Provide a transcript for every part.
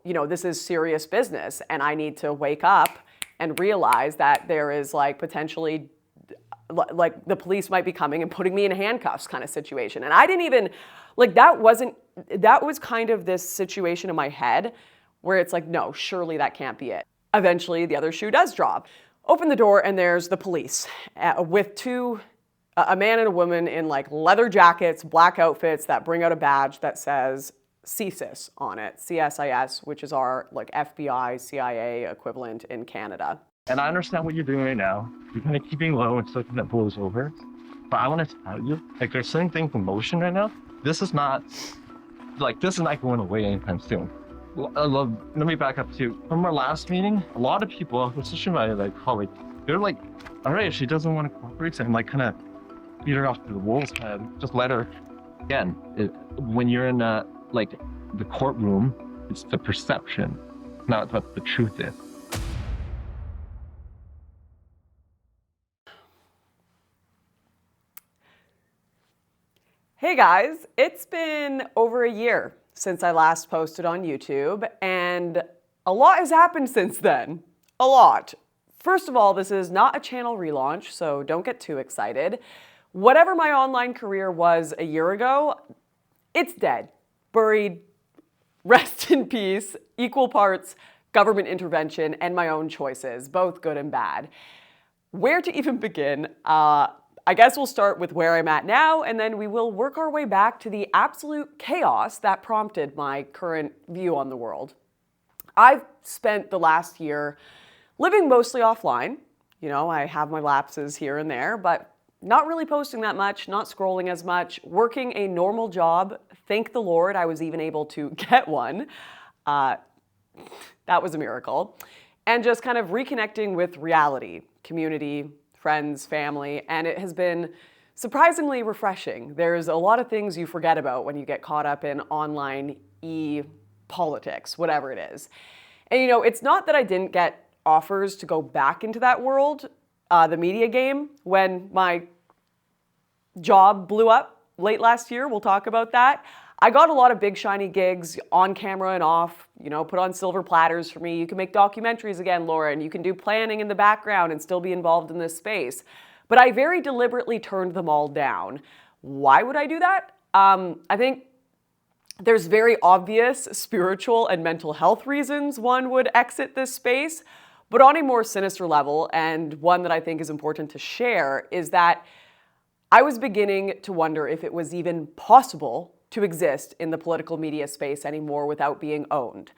this is serious business and I need to wake up and realize that there is like potentially like the police might be coming and putting me in handcuffs kind of situation. And I didn't even, like that was kind of this situation in my head where it's like, no, surely that can't be it. Eventually the other shoe does drop. Open the door and there's the police with a man and a woman in like leather jackets, black outfits that bring out a badge that says CSIS on it, CSIS, which is our like FBI, CIA equivalent in Canada. And I understand what you're doing right now. You're kind of keeping low and something that blows over. But I want to tell you, like there's certain things in motion right now. This is not going away anytime soon. Let me back up too. From our last meeting, a lot of people, especially my like colleague, they're like, all right, if she doesn't want to cooperate, and like kind of beat her off to the wolf's head. Just let her. Again, when you're in the courtroom, it's the perception, not what the truth is. Hey guys, it's been over a year since I last posted on YouTube, and a lot has happened since then. A lot. First of all, this is not a channel relaunch, so don't get too excited. Whatever my online career was a year ago, it's dead, buried, rest in peace, equal parts government intervention and my own choices, both good and bad. Where to even begin? I guess we'll start with where I'm at now, and then we will work our way back to the absolute chaos that prompted my current view on the world. I've spent the last year living mostly offline. I have my lapses here and there, but not really posting that much, not scrolling as much, working a normal job. Thank the Lord I was even able to get one. That was a miracle. And just kind of reconnecting with reality, community, friends, family, and it has been surprisingly refreshing. There's a lot of things you forget about when you get caught up in online politics, whatever it is. And it's not that I didn't get offers to go back into that world, the media game, when my job blew up late last year. We'll talk about that. I got a lot of big shiny gigs on camera and off, put on silver platters for me. You can make documentaries again, Laura, and you can do planning in the background and still be involved in this space. But I very deliberately turned them all down. Why would I do that? I think there's very obvious spiritual and mental health reasons one would exit this space. But on a more sinister level, and one that I think is important to share, is that I was beginning to wonder if it was even possible to exist in the political media space anymore without being owned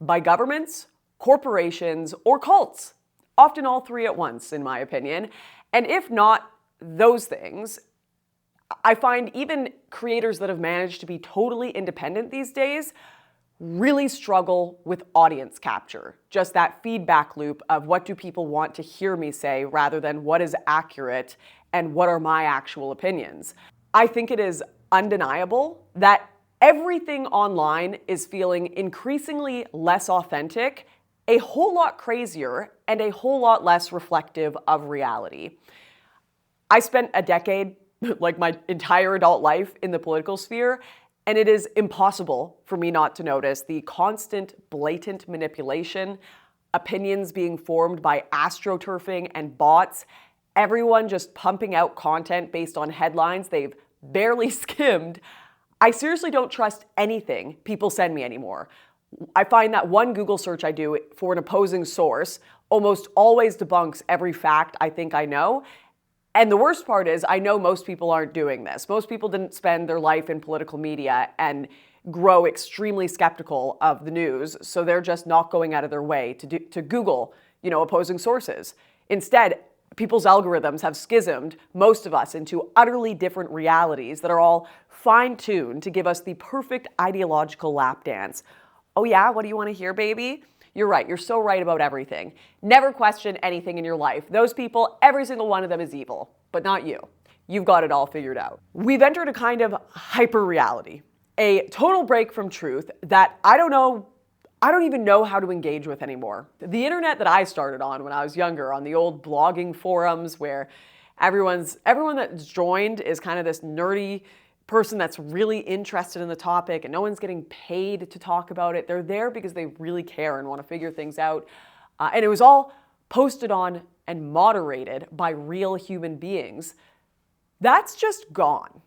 by governments, corporations, or cults. Often all three at once, in my opinion. And if not those things, I find even creators that have managed to be totally independent these days really struggle with audience capture. Just that feedback loop of what do people want to hear me say rather than what is accurate and what are my actual opinions. I think it is undeniable that everything online is feeling increasingly less authentic, a whole lot crazier, and a whole lot less reflective of reality. I spent a decade, like my entire adult life, in the political sphere, and it is impossible for me not to notice the constant, blatant manipulation, opinions being formed by astroturfing and bots, everyone just pumping out content based on headlines they've barely skimmed. I seriously don't trust anything people send me anymore. I find that one Google search I do for an opposing source almost always debunks every fact I think I know. And the worst part is I know most people aren't doing this. Most people didn't spend their life in political media and grow extremely skeptical of the news, so they're just not going out of their way to Google, opposing sources. Instead, people's algorithms have schismed most of us into utterly different realities that are all fine-tuned to give us the perfect ideological lap dance. Oh yeah, what do you want to hear, baby? You're right, you're so right about everything. Never question anything in your life. Those people, every single one of them is evil, but not you. You've got it all figured out. We've entered a kind of hyper-reality, a total break from truth that I don't even know how to engage with anymore. The internet that I started on when I was younger, on the old blogging forums where everyone that's joined is kind of this nerdy person that's really interested in the topic and no one's getting paid to talk about it. They're there because they really care and want to figure things out. And it was all posted on and moderated by real human beings. That's just gone.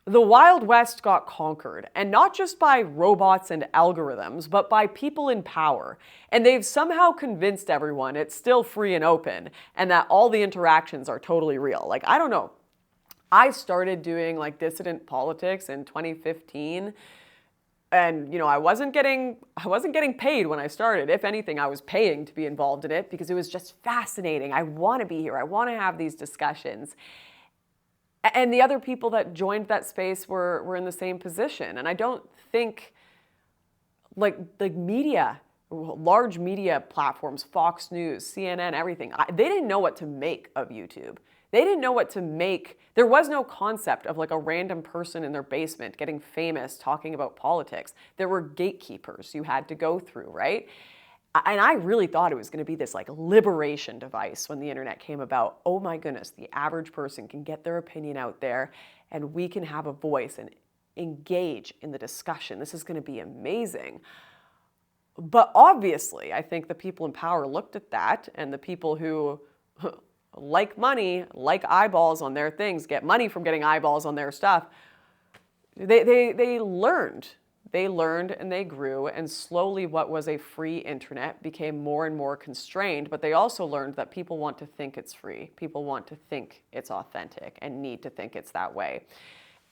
The Wild West got conquered, and not just by robots and algorithms, but by people in power. And they've somehow convinced everyone it's still free and open, and that all the interactions are totally real. Like, I don't know. I started doing like dissident politics in 2015, and I wasn't getting paid when I started. If anything, I was paying to be involved in it because it was just fascinating. I want to be here. I want to have these discussions. And the other people that joined that space were in the same position. And I don't think like media, large media platforms, Fox News, CNN, everything, they didn't know what to make of YouTube. They didn't know what to make. There was no concept of like a random person in their basement getting famous talking about politics. There were gatekeepers you had to go through, right? And I really thought it was going to be this like liberation device when the internet came about. Oh my goodness, the average person can get their opinion out there and we can have a voice and engage in the discussion. This is going to be amazing. But obviously, I think the people in power looked at that, and the people who like money, like eyeballs on their things, get money from getting eyeballs on their stuff, they learned. They learned and they grew, and slowly what was a free internet became more and more constrained, but they also learned that people want to think it's free. People want to think it's authentic and need to think it's that way.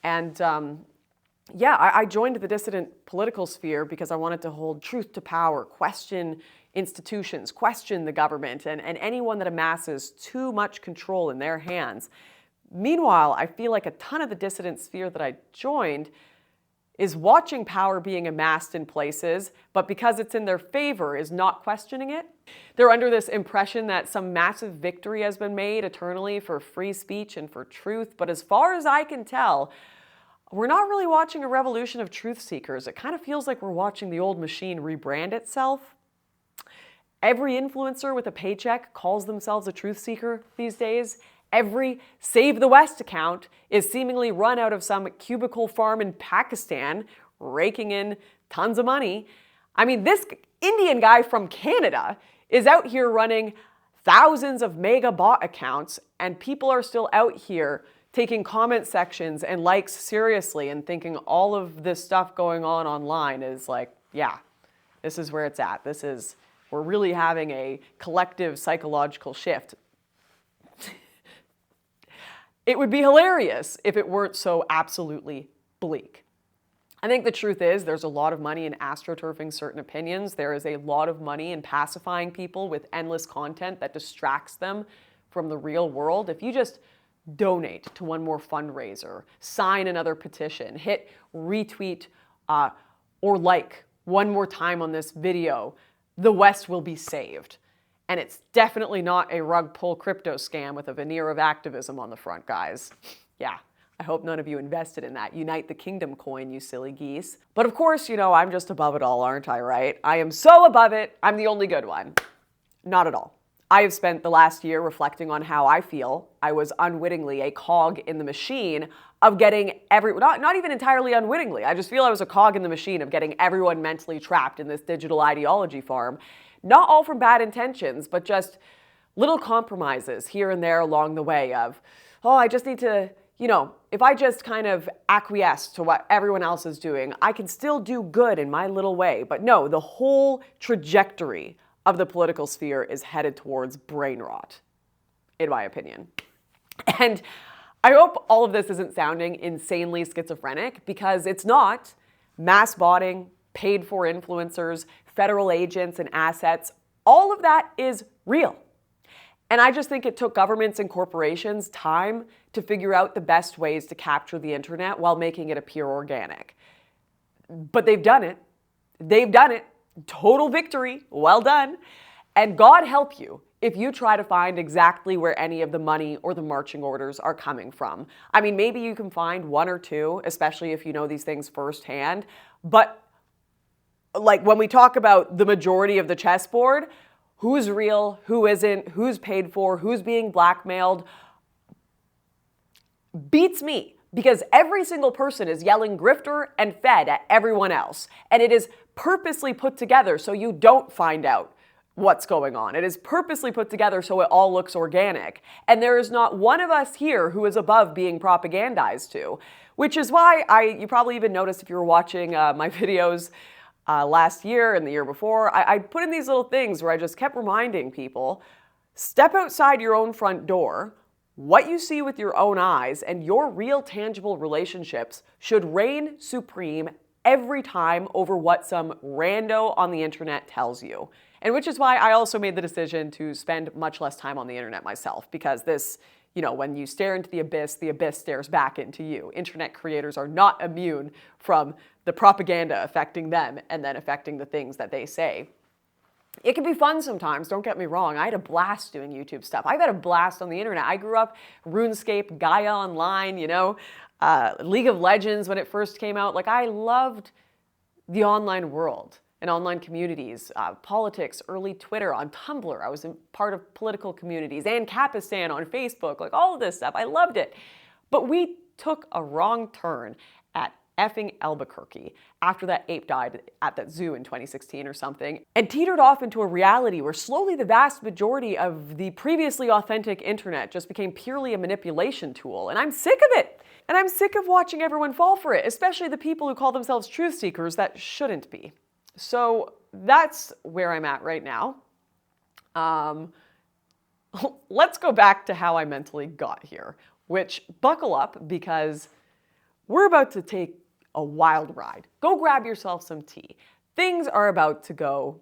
And I joined the dissident political sphere because I wanted to hold truth to power, question institutions, question the government, and anyone that amasses too much control in their hands. Meanwhile, I feel like a ton of the dissident sphere that I joined is watching power being amassed in places, but because it's in their favor, is not questioning it. They're under this impression that some massive victory has been made eternally for free speech and for truth, but as far as I can tell, we're not really watching a revolution of truth seekers. It kind of feels like we're watching the old machine rebrand itself. Every influencer with a paycheck calls themselves a truth seeker these days. Every Save the West account is seemingly run out of some cubicle farm in Pakistan, raking in tons of money. I mean, this Indian guy from Canada is out here running thousands of mega bot accounts, and people are still out here taking comment sections and likes seriously and thinking all of this stuff going on online is like, yeah, this is where it's at. We're really having a collective psychological shift. It would be hilarious if it weren't so absolutely bleak. I think the truth is there's a lot of money in astroturfing certain opinions. There is a lot of money in pacifying people with endless content that distracts them from the real world. If you just donate to one more fundraiser, sign another petition, hit retweet or like one more time on this video, the West will be saved. And it's definitely not a rug pull crypto scam with a veneer of activism on the front, guys. Yeah, I hope none of you invested in that Unite the Kingdom coin, you silly geese. But of course, I'm just above it all, aren't I, right? I am so above it, I'm the only good one. Not at all. I have spent the last year reflecting on how I feel I was unwittingly a cog in the machine of getting not even entirely unwittingly, I just feel I was a cog in the machine of getting everyone mentally trapped in this digital ideology farm. Not all from bad intentions, but just little compromises here and there along the way of, I just need to, if I just kind of acquiesce to what everyone else is doing, I can still do good in my little way. But no, the whole trajectory of the political sphere is headed towards brain rot, in my opinion. And I hope all of this isn't sounding insanely schizophrenic, because it's not. Mass botting, paid for influencers, federal agents and assets, all of that is real. And I just think it took governments and corporations time to figure out the best ways to capture the internet while making it appear organic. But they've done it. They've done it. Total victory. Well done. And God help you if you try to find exactly where any of the money or the marching orders are coming from. I mean, maybe you can find one or two, especially if you know these things firsthand. But like when we talk about the majority of the chessboard, who's real, who isn't, who's paid for, who's being blackmailed, beats me. because every single person is yelling grifter and fed at everyone else. And it is purposely put together so you don't find out what's going on. It is purposely put together so it all looks organic. And there is not one of us here who is above being propagandized to, which is why you probably even noticed if you were watching my videos last year and the year before, I put in these little things where I just kept reminding people, step outside your own front door. What you see with your own eyes and your real tangible relationships should reign supreme every time over what some rando on the internet tells you. And which is why I also made the decision to spend much less time on the internet myself, because this, when you stare into the abyss stares back into you. Internet creators are not immune from the propaganda affecting them and then affecting the things that they say. It can be fun sometimes, don't get me wrong. I had a blast doing YouTube stuff. I've had a blast on the internet. I grew up RuneScape, Gaia Online, League of Legends when it first came out. Like, I loved the online world and online communities, politics, early Twitter, on Tumblr. I was part of political communities, and Capistan on Facebook, like all of this stuff. I loved it. But we took a wrong turn at effing Albuquerque after that ape died at that zoo in 2016 or something, and teetered off into a reality where slowly the vast majority of the previously authentic internet just became purely a manipulation tool. And I'm sick of it. And I'm sick of watching everyone fall for it, especially the people who call themselves truth seekers that shouldn't be. So that's where I'm at right now. Let's go back to how I mentally got here, which, buckle up, because we're about to take a wild ride. Go grab yourself some tea. Things are about to go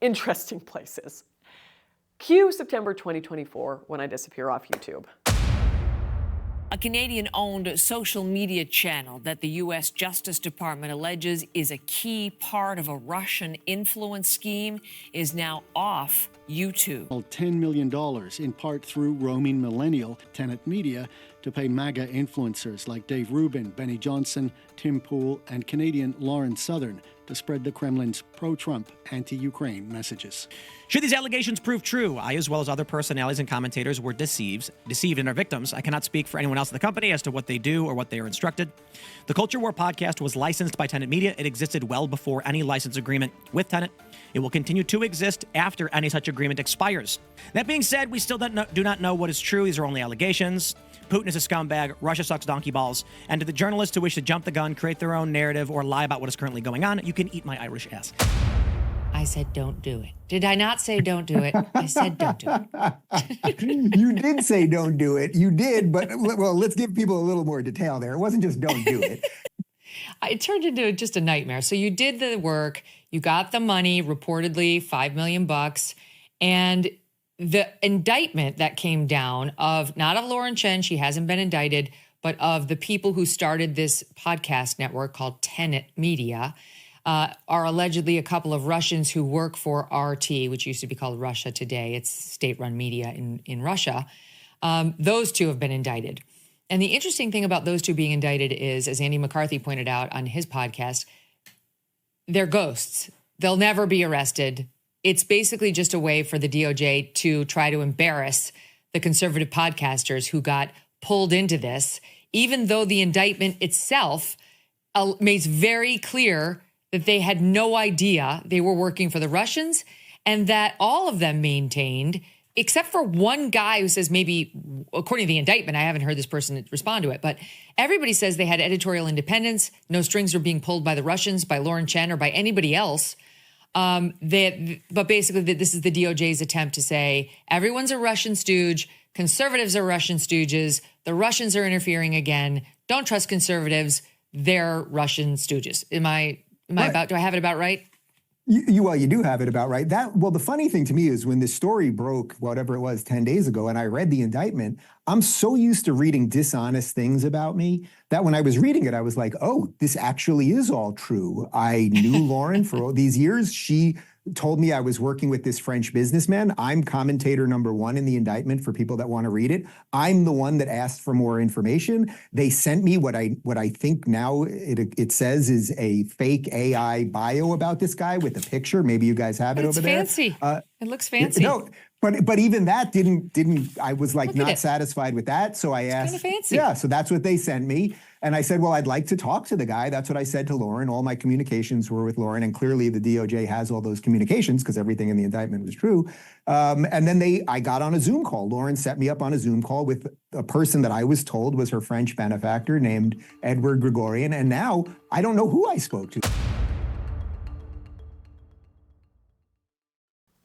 interesting places. Cue September 2024 when I disappear off YouTube. A Canadian-owned social media channel that the U.S. Justice Department alleges is a key part of a Russian influence scheme is now off YouTube. $10 million, in part through roaming millennial Tenet Media, to pay MAGA influencers like Dave Rubin, Benny Johnson, Tim Pool, and Canadian Lauren Southern to spread the Kremlin's pro-Trump, anti-Ukraine messages. Should these allegations prove true, I, as well as other personalities and commentators, were deceived and are victims. I cannot speak for anyone else in the company as to what they do or what they are instructed. The Culture War podcast was licensed by Tenet Media. It existed well before any license agreement with Tenet. It will continue to exist after any such agreement expires. That being said, we still do not know what is true. These are only allegations. Putin is a scumbag, Russia sucks donkey balls, and to the journalists who wish to jump the gun, create their own narrative, or lie about what is currently going on, you can eat my Irish ass. I said don't do it. Did I not say don't do it? I said don't do it. You did say don't do it. You did, but well, let's give people a little more detail there. It wasn't just don't do it. It turned into just a nightmare. So you did the work, you got the money, reportedly $5 million, and the indictment that came down not of Lauren Chen, she hasn't been indicted, but of the people who started this podcast network called Tenet Media, are allegedly a couple of Russians who work for RT, which used to be called Russia Today. It's state-run media in Russia. Those two have been indicted. And the interesting thing about those two being indicted is, as Andy McCarthy pointed out on his podcast, they're ghosts. They'll never be arrested. It's basically just a way for the DOJ to try to embarrass the conservative podcasters who got pulled into this, even though the indictment itself makes very clear that they had no idea they were working for the Russians, and that all of them maintained, except for one guy who says maybe, according to the indictment, I haven't heard this person respond to it, but everybody says they had editorial independence, no strings were being pulled by the Russians, by Lauren Chen, or by anybody else. But basically, this is the DOJ's attempt to say everyone's a Russian stooge, conservatives are Russian stooges, the Russians are interfering again, don't trust conservatives, they're Russian stooges. Am I right. Do I have it about right? You do have it about right. The funny thing to me is when this story broke, whatever it was, 10 days ago, and I read the indictment, I'm so used to reading dishonest things about me that when I was reading it, I was like, oh, this actually is all true. I knew Lauren for all these years. She told me I was working with this French businessman. I'm commentator number one in the indictment for people that want to read it. I'm the one that asked for more information. They sent me what I think now it says is a fake AI bio about this guy with a picture. Maybe you guys have it over there. It's fancy. It looks fancy. No, but even that didn't I was like Look at not it. satisfied with that. So I asked, kinda fancy. yeah, so that's what they sent me. And I said, well, I'd like to talk to the guy. That's what I said to Lauren. All my communications were with Lauren, and clearly the DOJ has all those communications because everything in the indictment was true. And then I got on a Zoom call. Lauren set me up on a Zoom call with a person that I was told was her French benefactor named Edward Gregorian. And now I don't know who I spoke to.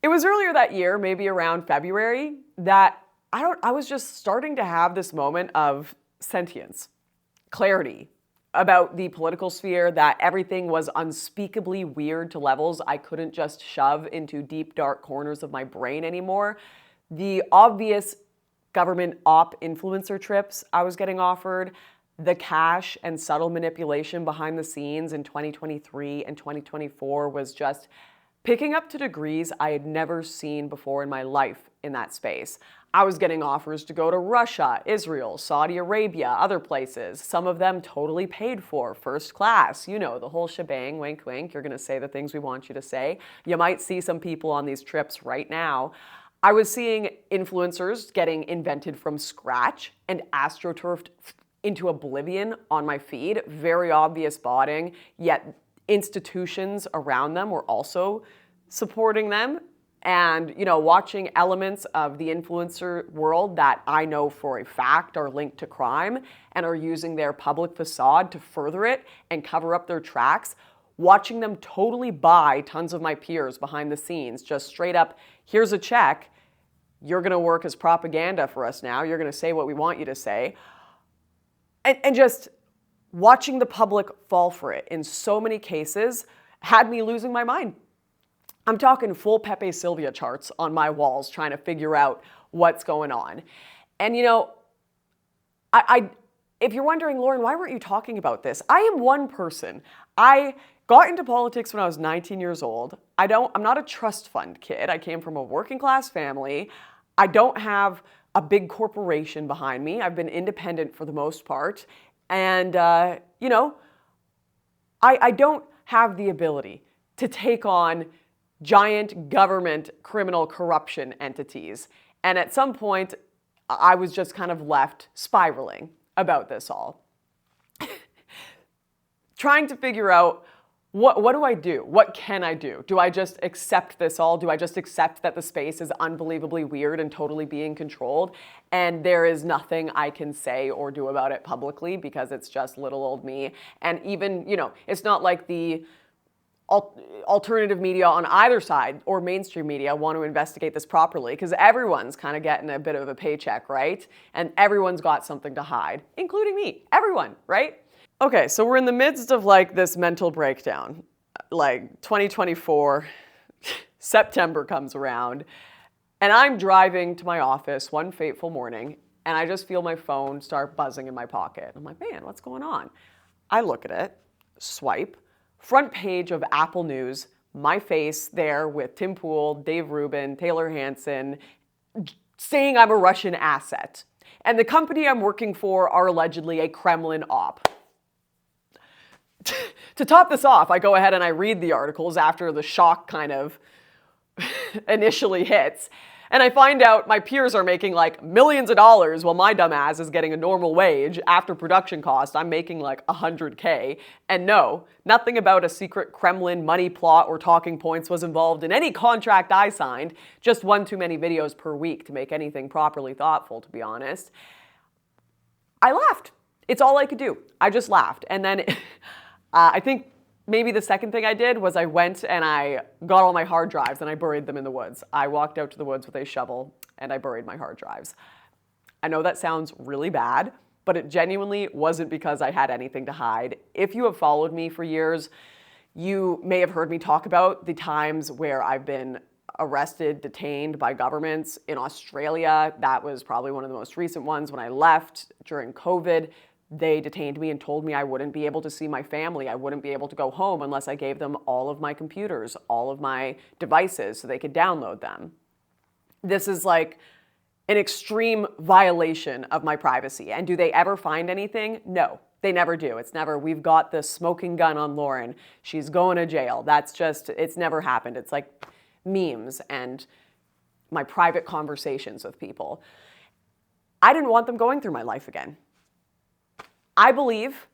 It was earlier that year, maybe around February, that I was just starting to have this moment of sentience, clarity about the political sphere, that everything was unspeakably weird to levels I couldn't just shove into deep, dark corners of my brain anymore. The obvious government op influencer trips I was getting offered, the cash and subtle manipulation behind the scenes in 2023 and 2024 was just picking up to degrees I had never seen before in my life in that space. I was getting offers to go to Russia, Israel, Saudi Arabia, other places, some of them totally paid for, first class, you know, the whole shebang, wink, wink. You're gonna say the things we want you to say. You might see some people on these trips right now. I was seeing influencers getting invented from scratch and astroturfed into oblivion on my feed, very obvious botting, yet institutions around them were also supporting them. And, you know, watching elements of the influencer world that I know for a fact are linked to crime and are using their public facade to further it and cover up their tracks, watching them totally buy tons of my peers behind the scenes, just straight up, here's a check, you're gonna work as propaganda for us now, you're gonna say what we want you to say. And just watching the public fall for it in so many cases had me losing my mind. I'm talking full Pepe Sylvia charts on my walls trying to figure out what's going on. And you know, if you're wondering, Lauren, why weren't you talking about this? I am one person. I got into politics when I was 19 years old. I'm not a trust fund kid. I came from a working class family. I don't have a big corporation behind me. I've been independent for the most part. And, you know, I don't have the ability to take on giant government criminal corruption entities. And at some point, I was just kind of left spiraling about this all. Trying to figure out what do I do? What can I do? Do I just accept this all? Do I just accept that the space is unbelievably weird and totally being controlled and there is nothing I can say or do about it publicly because it's just little old me? And even, you know, it's not like the alternative media on either side or mainstream media want to investigate this properly because everyone's kind of getting a bit of a paycheck, right? And everyone's got something to hide, including me, everyone, right? Okay, so we're in the midst of like this mental breakdown, like 2024, September comes around, and I'm driving to my office one fateful morning, and I just feel my phone start buzzing in my pocket. I'm like, man, what's going on? I look at it, swipe, front page of Apple News, my face there with Tim Pool, Dave Rubin, Taylor Hansen, saying I'm a Russian asset. And the company I'm working for are allegedly a Kremlin op. To top this off, I go ahead and I read the articles after the shock kind of initially hits. And I find out my peers are making like millions of dollars while my dumbass is getting a normal wage. After production cost, I'm making like 100K. And no, nothing about a secret Kremlin money plot or talking points was involved in any contract I signed. Just one too many videos per week to make anything properly thoughtful, to be honest. I laughed. It's all I could do. I just laughed. And then I think maybe the second thing I did was I went and I got all my hard drives and I buried them in the woods. I walked out to the woods with a shovel and I buried my hard drives. I know that sounds really bad, but it genuinely wasn't because I had anything to hide. If you have followed me for years, you may have heard me talk about the times where I've been arrested, detained by governments in Australia. That was probably one of the most recent ones when I left during COVID. They detained me and told me I wouldn't be able to see my family. I wouldn't be able to go home unless I gave them all of my computers, all of my devices so they could download them. This is like an extreme violation of my privacy. And do they ever find anything? No, they never do. It's never, we've got the smoking gun on Lauren. She's going to jail. That's just, it's never happened. It's like memes and my private conversations with people. I didn't want them going through my life again. I believe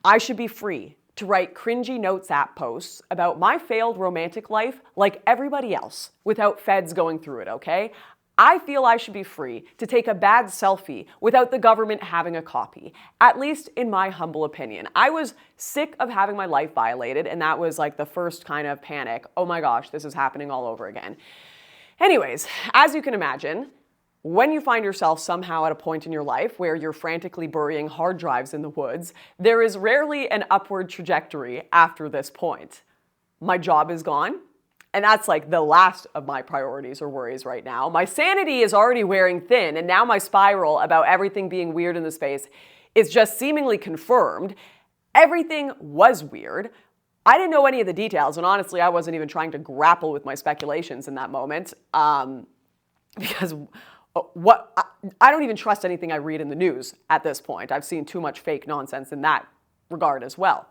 I should be free to write cringy notes app posts about my failed romantic life like everybody else without feds going through it, okay? I feel I should be free to take a bad selfie without the government having a copy, at least in my humble opinion. I was sick of having my life violated, and that was like the first kind of panic. Oh my gosh, this is happening all over again. Anyways, as you can imagine, when you find yourself somehow at a point in your life where you're frantically burying hard drives in the woods, there is rarely an upward trajectory after this point. My job is gone, and that's like the last of my priorities or worries right now. My sanity is already wearing thin, and now my spiral about everything being weird in the space is just seemingly confirmed. Everything was weird. I didn't know any of the details, and honestly, I wasn't even trying to grapple with my speculations in that moment, because I don't even trust anything I read in the news at this point. I've seen too much fake nonsense in that regard as well.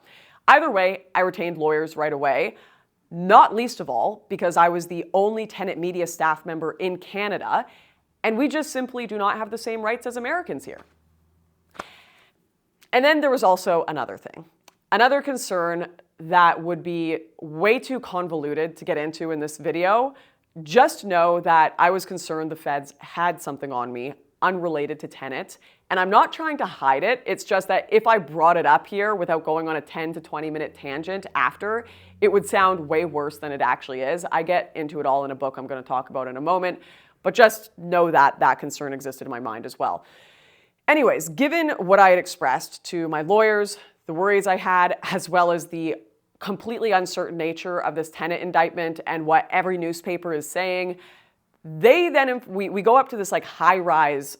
Either way, I retained lawyers right away, not least of all because I was the only Tenet Media staff member in Canada, and we just simply do not have the same rights as Americans here. And then there was also another thing, another concern that would be way too convoluted to get into in this video. Just know that I was concerned the feds had something on me unrelated to Tenet, and I'm not trying to hide it. It's just that if I brought it up here without going on a 10 to 20 minute tangent after, it would sound way worse than it actually is. I get into it all in a book I'm going to talk about in a moment, but just know that that concern existed in my mind as well. Anyways, given what I had expressed to my lawyers, the worries I had, as well as the completely uncertain nature of this Tenet indictment and what every newspaper is saying, we go up to this like high-rise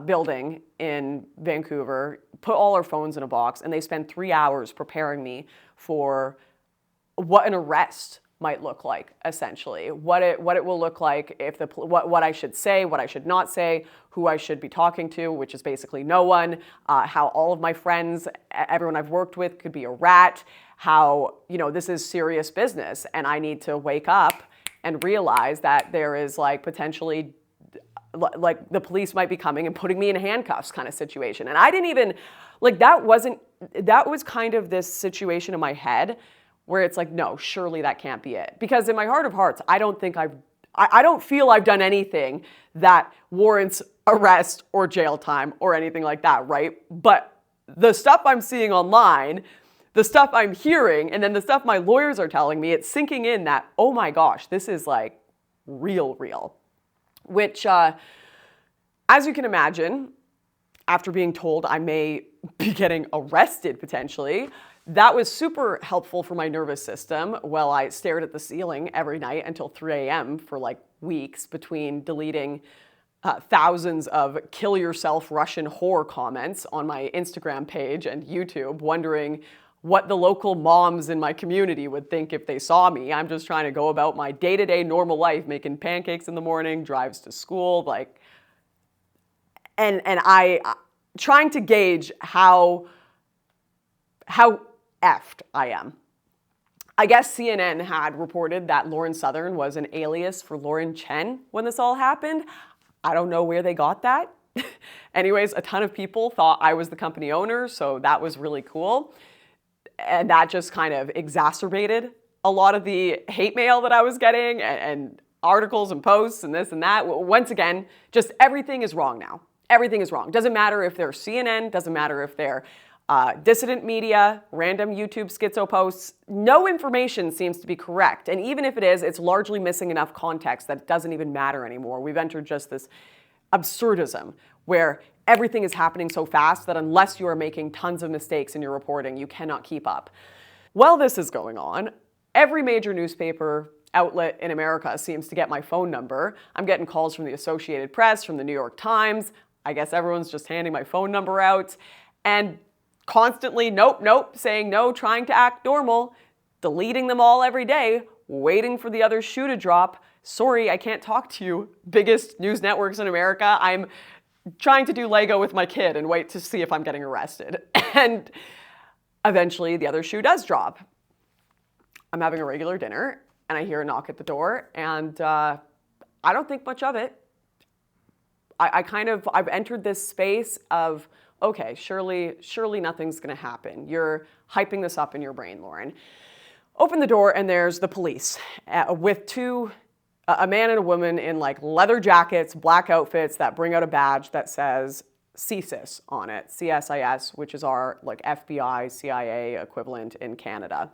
building in Vancouver, put all our phones in a box, and they spend 3 hours preparing me for what an arrest might look like, essentially. What it will look like, if what I should say, what I should not say, who I should be talking to, which is basically no one, how all of my friends, everyone I've worked with could be a rat, how, this is serious business, and I need to wake up and realize that there is like potentially, like the police might be coming and putting me in handcuffs kind of situation. And I didn't even, that was kind of this situation in my head where it's like, no, surely that can't be it. Because in my heart of hearts, I don't feel I've done anything that warrants arrest or jail time or anything like that, right? But the stuff I'm seeing online, the stuff I'm hearing, and then the stuff my lawyers are telling me, it's sinking in that, oh my gosh, this is like real. Which, as you can imagine, after being told I may be getting arrested potentially, that was super helpful for my nervous system while I stared at the ceiling every night until 3 a.m. for like weeks between deleting thousands of kill yourself Russian whore comments on my Instagram page and YouTube, wondering what the local moms in my community would think if they saw me. I'm just trying to go about my day-to-day normal life, making pancakes in the morning, drives to school, and I trying to gauge how effed I am. I guess CNN had reported that Lauren Southern was an alias for Lauren Chen when this all happened. I don't know where they got that. Anyways, a ton of people thought I was the company owner, so that was really cool. And that just kind of exacerbated a lot of the hate mail that I was getting and articles and posts and this and that. Once again, just everything is wrong now. Everything is wrong. Doesn't matter if they're CNN, doesn't matter if they're dissident media, random YouTube schizo posts. No information seems to be correct. And even if it is, it's largely missing enough context that it doesn't even matter anymore. We've entered just this absurdism where everything is happening so fast that unless you are making tons of mistakes in your reporting, you cannot keep up. While this is going on, every major newspaper outlet in America seems to get my phone number. I'm getting calls from the Associated Press, from the New York Times. I guess everyone's just handing my phone number out. And constantly, nope, saying no, trying to act normal, deleting them all every day, waiting for the other shoe to drop. Sorry, I can't talk to you. Biggest news networks in America. I'm trying to do Lego with my kid and wait to see if I'm getting arrested. And eventually the other shoe does drop. I'm having a regular dinner and I hear a knock at the door, and I don't think much of it. I've entered this space of, okay, surely nothing's gonna happen. You're hyping this up in your brain, Lauren. Open the door, and there's the police with a man and a woman in like leather jackets, black outfits that bring out a badge that says CSIS on it, CSIS, which is our like FBI, CIA equivalent in Canada.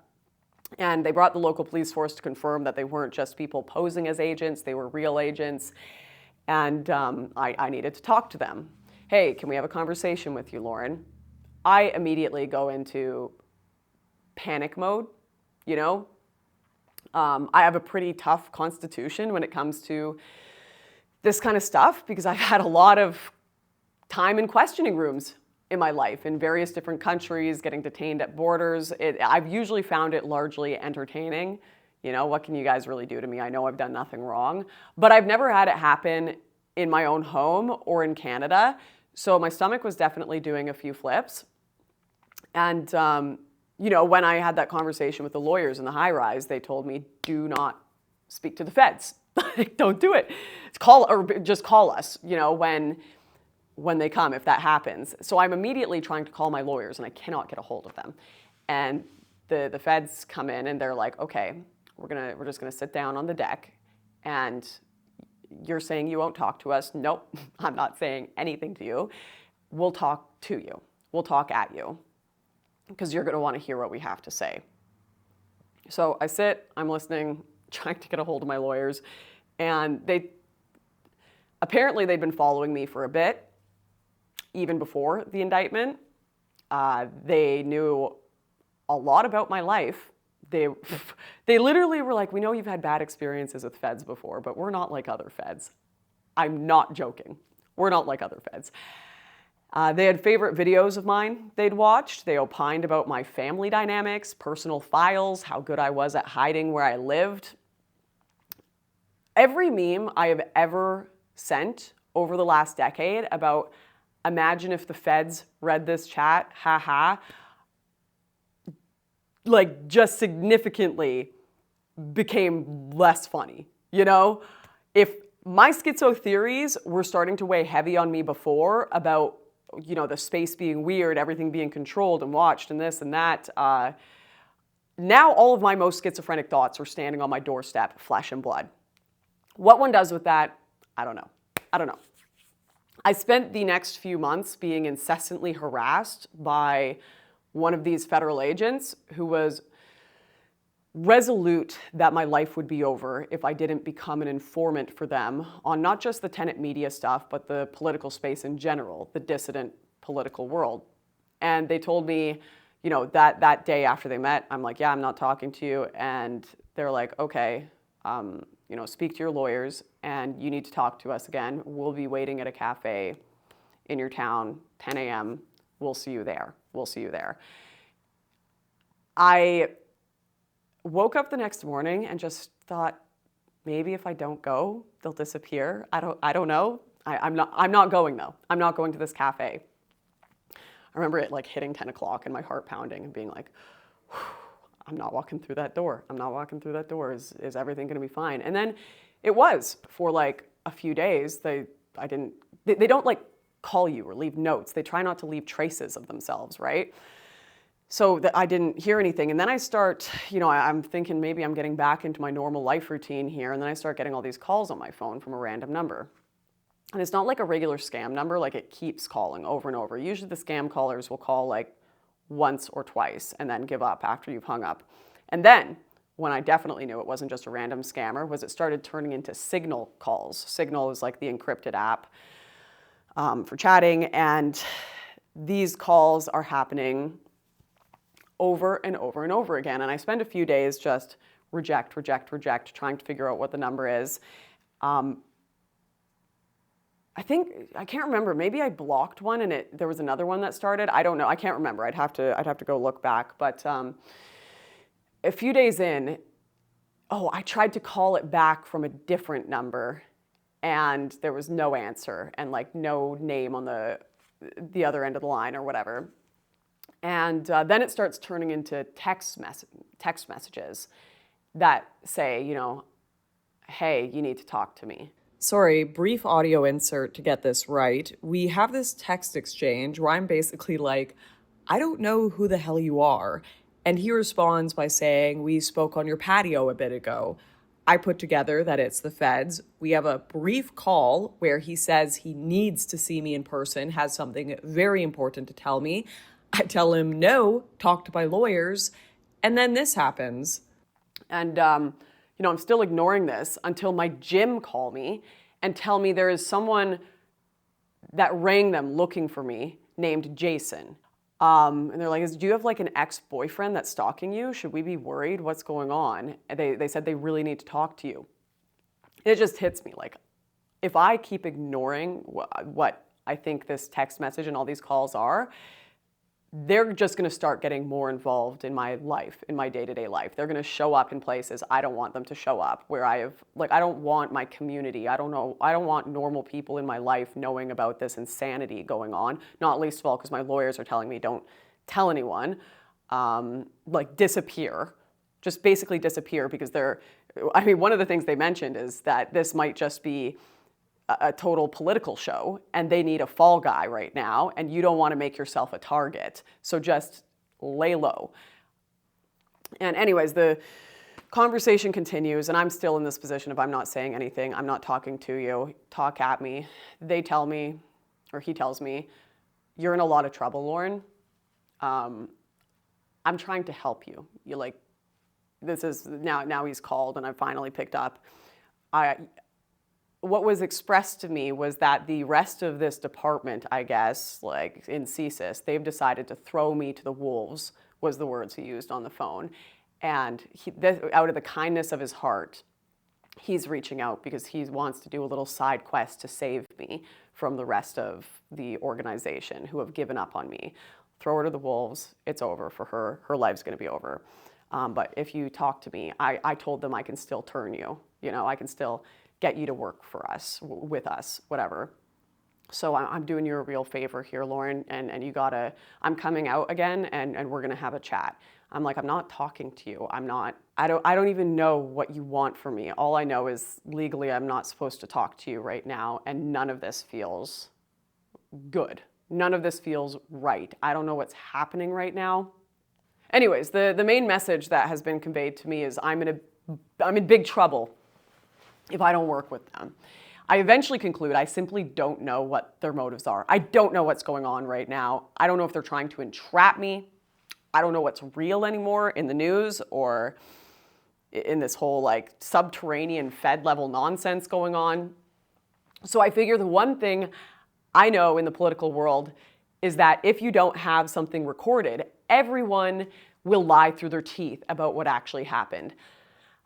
And they brought the local police force to confirm that they weren't just people posing as agents, they were real agents. And I needed to talk to them. Hey, can we have a conversation with you, Lauren? I immediately go into panic mode, you know? I have a pretty tough constitution when it comes to this kind of stuff because I've had a lot of time in questioning rooms in my life in various different countries, getting detained at borders. I've usually found it largely entertaining. You know, what can you guys really do to me? I know I've done nothing wrong, but I've never had it happen in my own home or in Canada. So my stomach was definitely doing a few flips. And, you know, when I had that conversation with the lawyers in the high rise, they told me, do not speak to the feds. Don't do it. Just call us, you know, when they come, if that happens. So I'm immediately trying to call my lawyers and I cannot get a hold of them. And the feds come in and they're like, okay, we're just gonna sit down on the deck, and you're saying you won't talk to us. Nope, I'm not saying anything to you. We'll talk to you. We'll talk at you because you're gonna wanna hear what we have to say. So I sit, I'm listening, trying to get a hold of my lawyers, and apparently they'd been following me for a bit, even before the indictment. They knew a lot about my life. They literally were like, we know you've had bad experiences with feds before, but we're not like other feds. I'm not joking. We're not like other feds. They had favorite videos of mine they'd watched. They opined about my family dynamics, personal files, how good I was at hiding where I lived. Every meme I have ever sent over the last decade about imagine if the feds read this chat, haha, like just significantly became less funny, you know? If my schizo theories were starting to weigh heavy on me before about, you know, the space being weird, everything being controlled and watched and this and that, now all of my most schizophrenic thoughts are standing on my doorstep, flesh and blood. What one does with that, I don't know. I spent the next few months being incessantly harassed by one of these federal agents who was resolute that my life would be over if I didn't become an informant for them on not just the tenant media stuff, but the political space in general, the dissident political world. And they told me, you know, that day after they met, I'm like, yeah, I'm not talking to you. And they're like, okay, you know, speak to your lawyers and you need to talk to us again. We'll be waiting at a cafe in your town, 10 a.m. We'll see you there. I woke up the next morning and just thought, maybe if I don't go, they'll disappear. I don't know. I'm not going though. I'm not going to this cafe. I remember it like hitting 10 o'clock and my heart pounding and being like, I'm not walking through that door. Is everything gonna be fine? And then it was for like a few days. They don't like call you or leave notes. They try not to leave traces of themselves, right? So that I didn't hear anything. And then I start, you know, I'm thinking maybe I'm getting back into my normal life routine here. And then I start getting all these calls on my phone from a random number. And it's not like a regular scam number, like it keeps calling over and over. Usually the scam callers will call like once or twice and then give up after you've hung up. And then when I definitely knew it wasn't just a random scammer was it started turning into Signal calls. Signal is like the encrypted app for chatting. And these calls are happening over and over and over again. And I spend a few days just reject, trying to figure out what the number is. I can't remember, maybe I blocked one and there was another one that started. I don't know, I can't remember. I'd have to go look back. But a few days in, I tried to call it back from a different number and there was no answer and like no name on the other end of the line or whatever. And then it starts turning into text messages that say, hey, you need to talk to me. Sorry, brief audio insert to get this right. We have this text exchange where I'm basically like, I don't know who the hell you are. And he responds by saying, we spoke on your patio a bit ago. I put together that it's the feds. We have a brief call where he says he needs to see me in person, has something very important to tell me. I tell him, no, talk to my lawyers. And then this happens. And, I'm still ignoring this until my gym call me and tell me there is someone that rang them looking for me named Jason. And they're like, do you have like an ex-boyfriend that's stalking you? Should we be worried? What's going on? And they said they really need to talk to you. It just hits me like, if I keep ignoring what I think this text message and all these calls are, they're just going to start getting more involved in my life, in my day-to-day life. They're going to show up in places I don't want them to show up, where I don't want my community. I don't want normal people in my life knowing about this insanity going on. Not least of all because my lawyers are telling me don't tell anyone. Disappear. Just basically disappear because one of the things they mentioned is that this might just be a total political show and they need a fall guy right now and you don't want to make yourself a target. So just lay low. And anyways, the conversation continues and I'm still in this position of I'm not saying anything. I'm not talking to you. Talk at me. They tell me, or he tells me, you're in a lot of trouble, Lauren. I'm trying to help you. This is now he's called and I finally picked up. What was expressed to me was that the rest of this department, I guess, like in CSIS, they've decided to throw me to the wolves, was the words he used on the phone. And out of the kindness of his heart, he's reaching out because he wants to do a little side quest to save me from the rest of the organization who have given up on me. Throw her to the wolves, it's over for her. Her life's gonna be over. But if you talk to me, I told them I can still turn you. I can still get you to work for us, with us, whatever. So I'm doing you a real favor here, Lauren, and I'm coming out again and we're gonna have a chat. I'm like, I'm not talking to you. I don't even know what you want from me. All I know is legally I'm not supposed to talk to you right now and none of this feels good. None of this feels right. I don't know what's happening right now. Anyways, the main message that has been conveyed to me is I'm in big trouble if I don't work with them. I eventually conclude I simply don't know what their motives are. I don't know what's going on right now. I don't know if they're trying to entrap me. I don't know what's real anymore in the news or in this whole subterranean Fed level nonsense going on. So I figure the one thing I know in the political world is that if you don't have something recorded, everyone will lie through their teeth about what actually happened.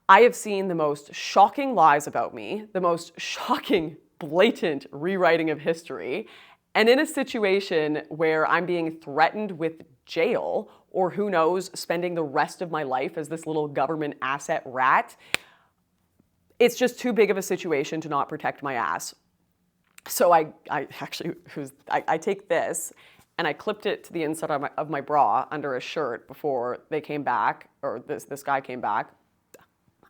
I have seen the most shocking lies about me, the most shocking, blatant rewriting of history, and in a situation where I'm being threatened with jail, or who knows, spending the rest of my life as this little government asset rat, it's just too big of a situation to not protect my ass. So I take this and I clipped it to the inside of my bra under a shirt before they came back, or this guy came back.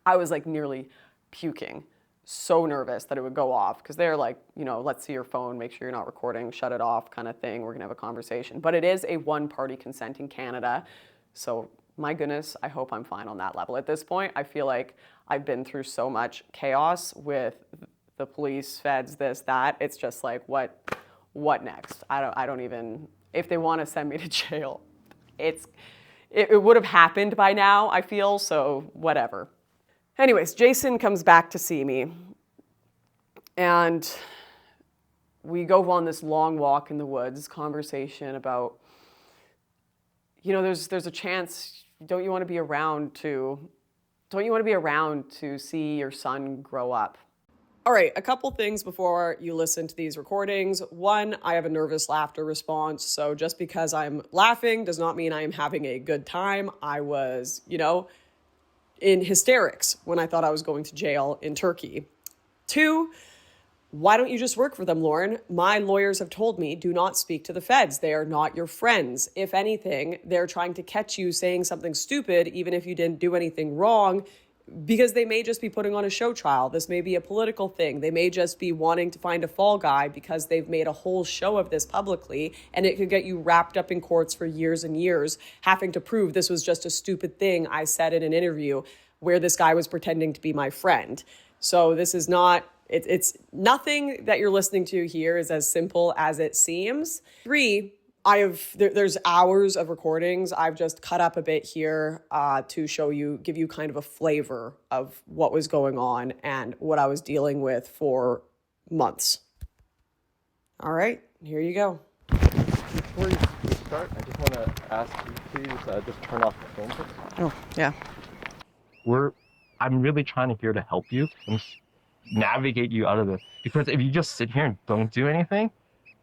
I was nearly puking, so nervous that it would go off because they're like, let's see your phone, make sure you're not recording, shut it off kind of thing. We're gonna have a conversation. But it is a one-party consent in Canada. So my goodness, I hope I'm fine on that level. At this point, I feel like I've been through so much chaos with the police, feds, this, that. It's just like, what next? I don't even, if they want to send me to jail, it would have happened by now, I feel, so whatever. Anyways, Jason comes back to see me and we go on this long walk in the woods, conversation about, there's a chance, don't you want to be around to see your son grow up? All right, a couple things before you listen to these recordings. One, I have a nervous laughter response, so just because I'm laughing does not mean I am having a good time. I was, in hysterics when I thought I was going to jail in Turkey. Two, why don't you just work for them, Lauren? My lawyers have told me, do not speak to the feds. They are not your friends. If anything, they're trying to catch you saying something stupid, even if you didn't do anything wrong, because they may just be putting on a show trial. This may be a political thing. They may just be wanting to find a fall guy because they've made a whole show of this publicly, and it could get you wrapped up in courts for years and years, having to prove this was just a stupid thing I said in an interview where this guy was pretending to be my friend. So this is not, it's nothing that you're listening to here is as simple as it seems. 3, there's hours of recordings. I've just cut up a bit here to show you, give you kind of a flavor of what was going on and what I was dealing with for months. All right, here you go. Before you start, I just want to ask you, please, just turn off the phone, please. Oh, yeah. I'm really trying to here to help you and navigate you out of this. Because if you just sit here and don't do anything,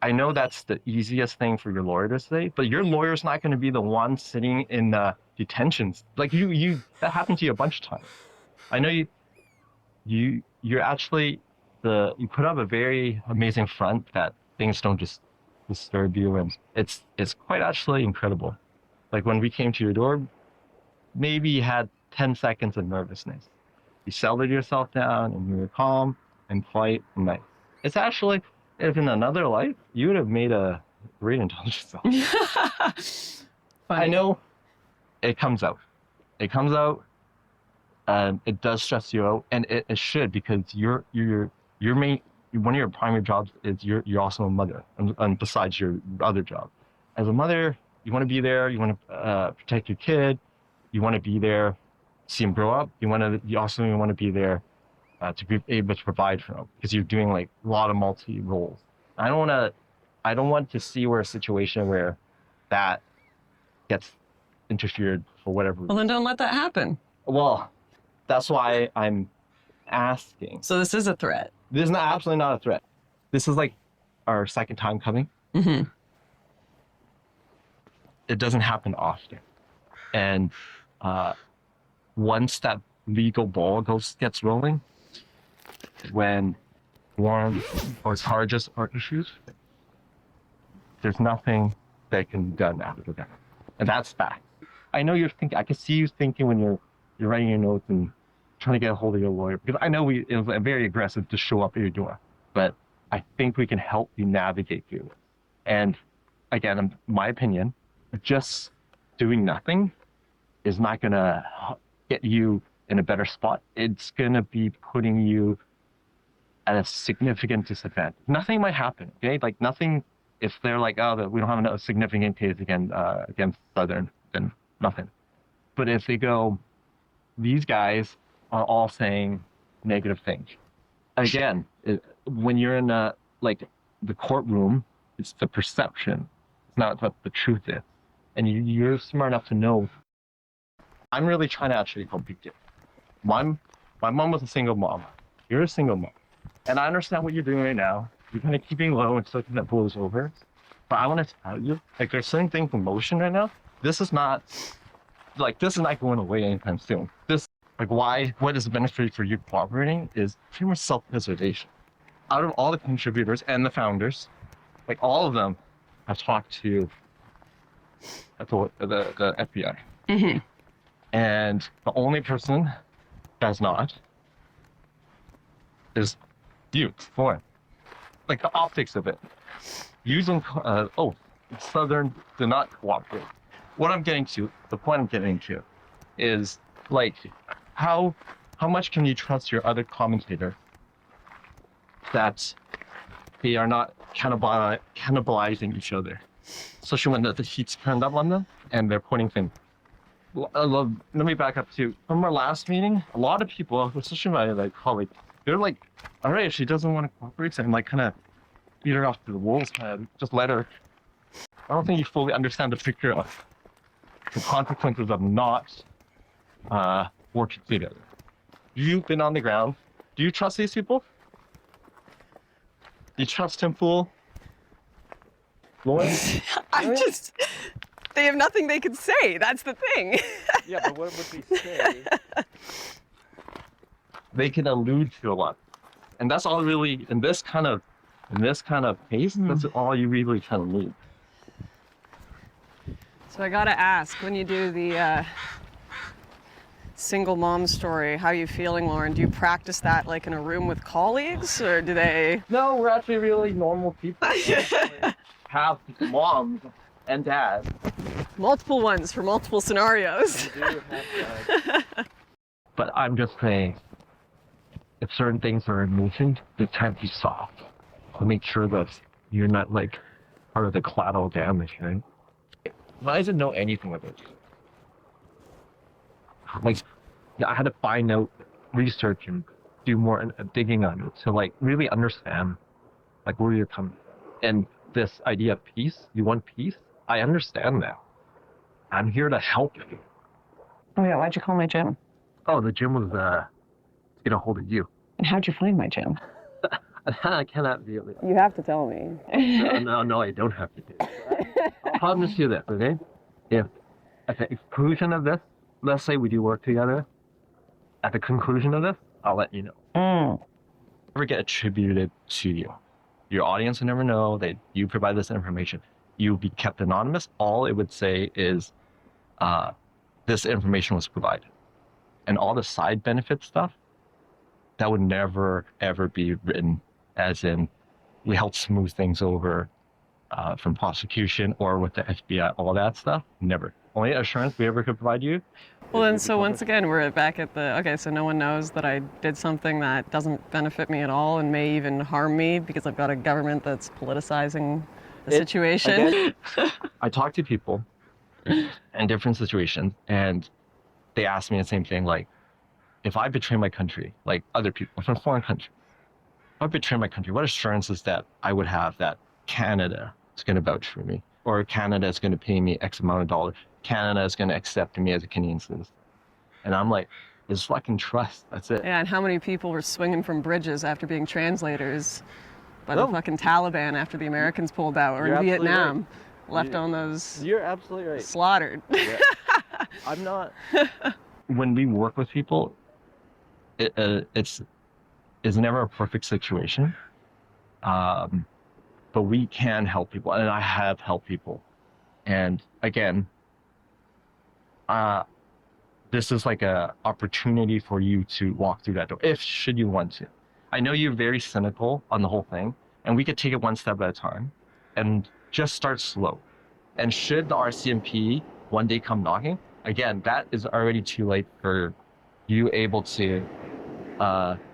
I know that's the easiest thing for your lawyer to say, but your lawyer's not going to be the one sitting in the detentions. Like that happened to you a bunch of times. I know you're actually you put up a very amazing front that things don't just disturb you, and it's quite actually incredible. Like when we came to your door, maybe you had 10 seconds of nervousness. You settled yourself down and you were calm and quiet and nice. It's actually, if in another life, you would have made a great intelligence officer. I know it comes out. It comes out. It does stress you out, and it should, because one of your primary jobs is you're also a mother, and besides your other job. As a mother, you want to be there. You want to protect your kid. You want to be there, see him grow up. You also want to be there to be able to provide for them, because you're doing like a lot of multi roles. I don't want to see a situation where that gets interfered for whatever reason. Well, then don't let that happen. Well, that's why I'm asking. So this is a threat. This is absolutely not a threat. This is like our second time coming. Mm-hmm. It doesn't happen often. And once that legal ball gets rolling, when warrants or charges are issued, there's nothing that can be done after that. And that's fact. I know you're thinking, I can see you thinking when you're writing your notes and trying to get a hold of your lawyer, because I know it was very aggressive to show up at your door, but I think we can help you navigate through it. And again, in my opinion, just doing nothing is not going to get you in a better spot. It's going to be putting you at a significant disadvantage. Nothing might happen, okay? Like nothing, if they're like, oh, we don't have a significant case against Southern, then nothing. But if they go, these guys are all saying negative things. Again, when you're in the courtroom, it's the perception. It's not what the truth is. And you're smart enough to know. I'm really trying to actually help you get. My mom was a single mom. You're a single mom. And I understand what you're doing right now. You're kind of keeping low and something that blows over. But I want to tell you, like, there's certain things in motion right now. This is not going away anytime soon. What is the benefit for you cooperating is pretty much self-preservation. Out of all the contributors and the founders, like all of them have talked to the FBI. Mm-hmm. And the only person that's not is you, Lauren. Like the optics of it. Using, Southern did not cooperate. What I'm getting to, the point I'm getting to, is like, how much can you trust your other commentator that they are not cannibalizing each other, especially when the heat's turned up on them and they're pointing things. Let me back up too. From our last meeting, a lot of people, especially my colleague, they're like, all right, if she doesn't want to cooperate, so I'm like kind of beat her off to the wolves, just let her. I don't think you fully understand the picture of the consequences of not working together. You've been on the ground. Do you trust these people? Do you trust Tim Pool? Lauren? They have nothing they can say. That's the thing. Yeah, but what would we say? They can allude to a lot. And that's all really, in this kind of pace, that's all you really kind of need. So I gotta ask, when you do the single mom story. How are you feeling, Lauren? Do you practice that like in a room with colleagues, or do they? No, we're actually really normal people. Have moms and dads. Multiple ones for multiple scenarios. We do have dads. But I'm just saying, if certain things are emotion, they tend to be soft. To make sure that you're not like part of the collateral damage, right? I didn't know anything about it. Like, I had to find out, research, and do more digging on it to like really understand like where you're coming. And this idea of peace, you want peace? I understand now. I'm here to help you. Oh yeah, why'd you call my gym? Oh, the gym was get a hold of you. And how'd you find my gym? I cannot really. You have to tell me. No, I don't have to do it. I'll promise you this, okay? If at the conclusion of this, let's say we do work together, at the conclusion of this, I'll let you know. Never get attributed to you. Your audience will never know that you provide this information. You'll be kept anonymous. All it would say is this information was provided. And all the side benefit stuff, that would never, ever be written as in we help smooth things over from prosecution or with the FBI, all that stuff. Never. Only assurance we ever could provide you. Well, then, so once again, we're back at the, okay, so no one knows that I did something that doesn't benefit me at all and may even harm me because I've got a government that's politicizing the situation. Again, I talk to people in different situations and they ask me the same thing, like, if I betray my country, like other people from a foreign country, if I betray my country, what assurances that I would have that Canada is going to vouch for me, or Canada is going to pay me X amount of dollars, Canada is going to accept me as a Canadian citizen? And I'm like, it's fucking trust. That's it. Yeah, and how many people were swinging from bridges after being translators by the fucking Taliban after the Americans pulled out, or in Vietnam, left on those. You're absolutely right. Slaughtered. Yeah. I'm not. When we work with people, it's never a perfect situation, but we can help people, and I have helped people. And again, this is like a opportunity for you to walk through that door, if should you want to. I know you're very cynical on the whole thing, and we could take it one step at a time, and just start slow. And should the RCMP one day come knocking, again, that is already too late for you able to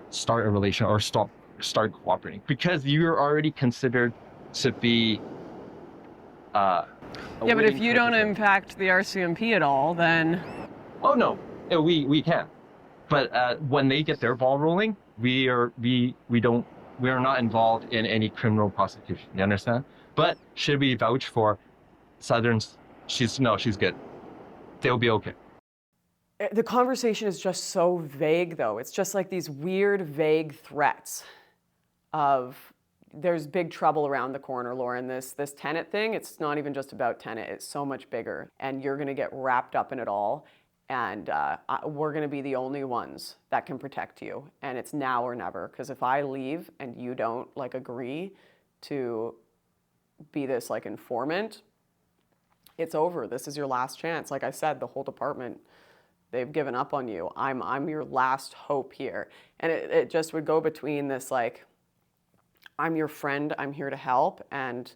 start a relation or start cooperating, because you're already considered to be Yeah, but if you don't impact the RCMP at all, then. Oh no, we can. But when they get their ball rolling, we are not involved in any criminal prosecution. You understand? But should we vouch for Southerns? She's good. They'll be okay. The conversation is just so vague, though. It's just like these weird, vague threats of there's big trouble around the corner, Lauren. This tenant thing, it's not even just about tenant. It's so much bigger, and you're going to get wrapped up in it all. And we're going to be the only ones that can protect you. And it's now or never. Because if I leave and you don't like agree to be this like informant, it's over. This is your last chance. Like I said, the whole department, they've given up on you. I'm your last hope here. And it just would go between this like, I'm your friend, I'm here to help, and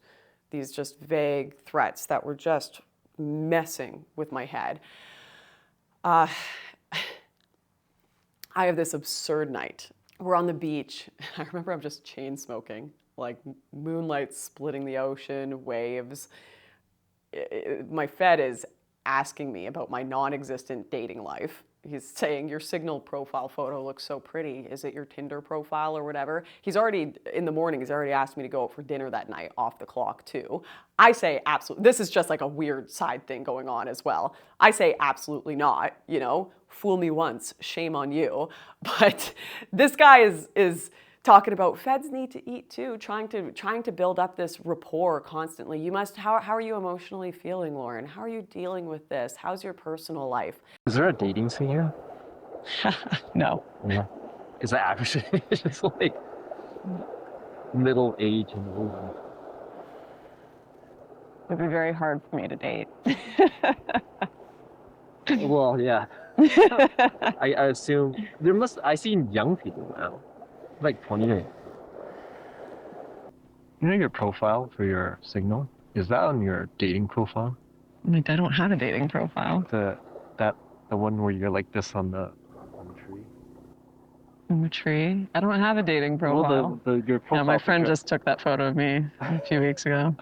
these just vague threats that were just messing with my head. I have this absurd night. We're on the beach. I remember I'm just chain smoking, like moonlight splitting the ocean, waves. My Fed is asking me about my non-existent dating life. He's saying, your Signal profile photo looks so pretty. Is it your Tinder profile or whatever? He's already, in the morning, he's already asked me to go out for dinner that night, off the clock too. I say absolutely, this is just like a weird side thing going on as well. I say absolutely not, you know, fool me once, shame on you. But this guy is talking about feds need to eat too, trying to build up this rapport constantly. You must, how are you emotionally feeling, Lauren? How are you dealing with this? How's your personal life? Is there a dating scene here? No. Yeah. Is that average? It's just like middle age and older. It'd be very hard for me to date. Well, yeah. I assume I see young people now, like 28. You know your profile for your Signal? Is that on your dating profile? Like, I don't have a dating profile. The one where you're like this on the tree? In the tree? I don't have a dating profile. Well, your profile. No, my friend picture, just took that photo of me a few weeks ago.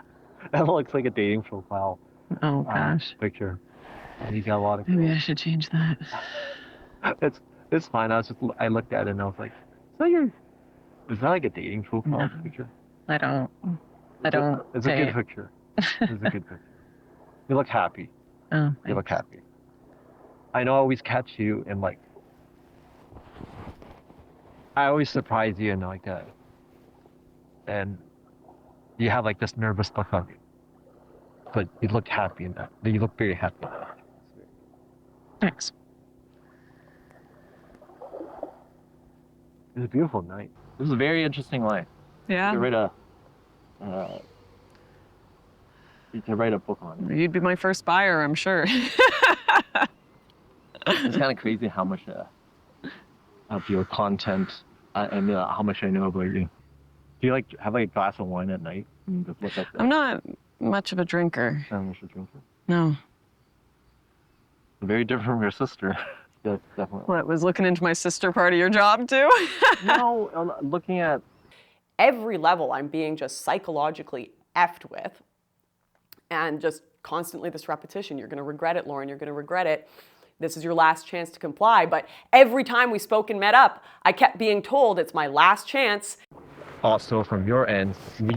that looks like a dating profile Oh gosh. picture. And you got a lot of. Maybe I should change that. It's fine. I looked at it and I was like, is that like a dating profile picture? I don't. It's a good picture. It's a good picture. You look happy. Oh, You look happy. I know I always catch you in like. I always surprise you and like that. And you have like this nervous look on you. But you look happy in that. You look very happy. Thanks. It was a beautiful night. It was a very interesting life. Yeah. You can write a book on it. You'd be my first buyer, I'm sure. It's kind of crazy how much of your content and how much I know about you. Do you like have like a glass of wine at night? Look at that. I'm not much of a drinker. Not much of a drinker. No. Very different from your sister. Yeah, definitely. What, was looking into my sister part of your job too? No, looking at every level, I'm being just psychologically effed with. And just constantly this repetition. You're going to regret it, Lauren. You're going to regret it. This is your last chance to comply. But every time we spoke and met up, I kept being told it's my last chance. Also, from your end,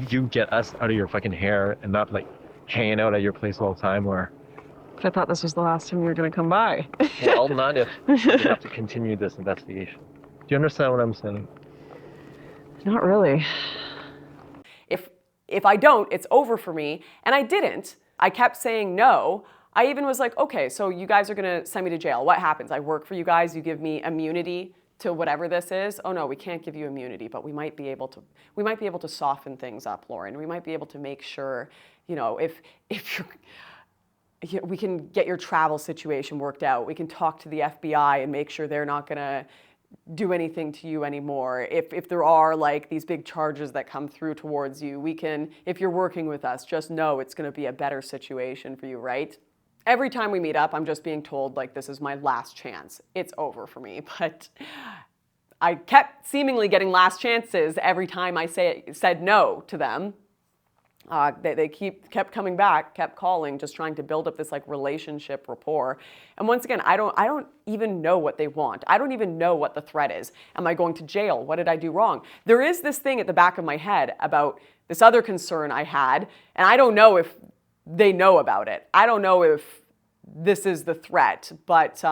you get us out of your fucking hair and not like hanging out at your place all the time or. But I thought this was the last time you were going to come by. Well, not if we have to continue this investigation. Do you understand what I'm saying? Not really. If I don't, it's over for me. And I didn't. I kept saying no. I even was like, okay, so you guys are going to send me to jail. What happens? I work for you guys. You give me immunity to whatever this is. Oh no, we can't give you immunity, but we might be able to soften things up, Lauren. We might be able to make sure, if we can get your travel situation worked out. We can talk to the FBI and make sure they're not going to do anything to you anymore. If there are like these big charges that come through towards you, we can, if you're working with us, just know it's going to be a better situation for you, right? Every time we meet up, I'm just being told like this is my last chance. It's over for me. But I kept seemingly getting last chances every time I said no to them. They kept coming back, kept calling, just trying to build up this like relationship rapport. And once again, I don't even know what they want. I don't even know what the threat is. Am I going to jail? What did I do wrong? There is this thing at the back of my head about this other concern I had, and I don't know if they know about it. I don't know if this is the threat, but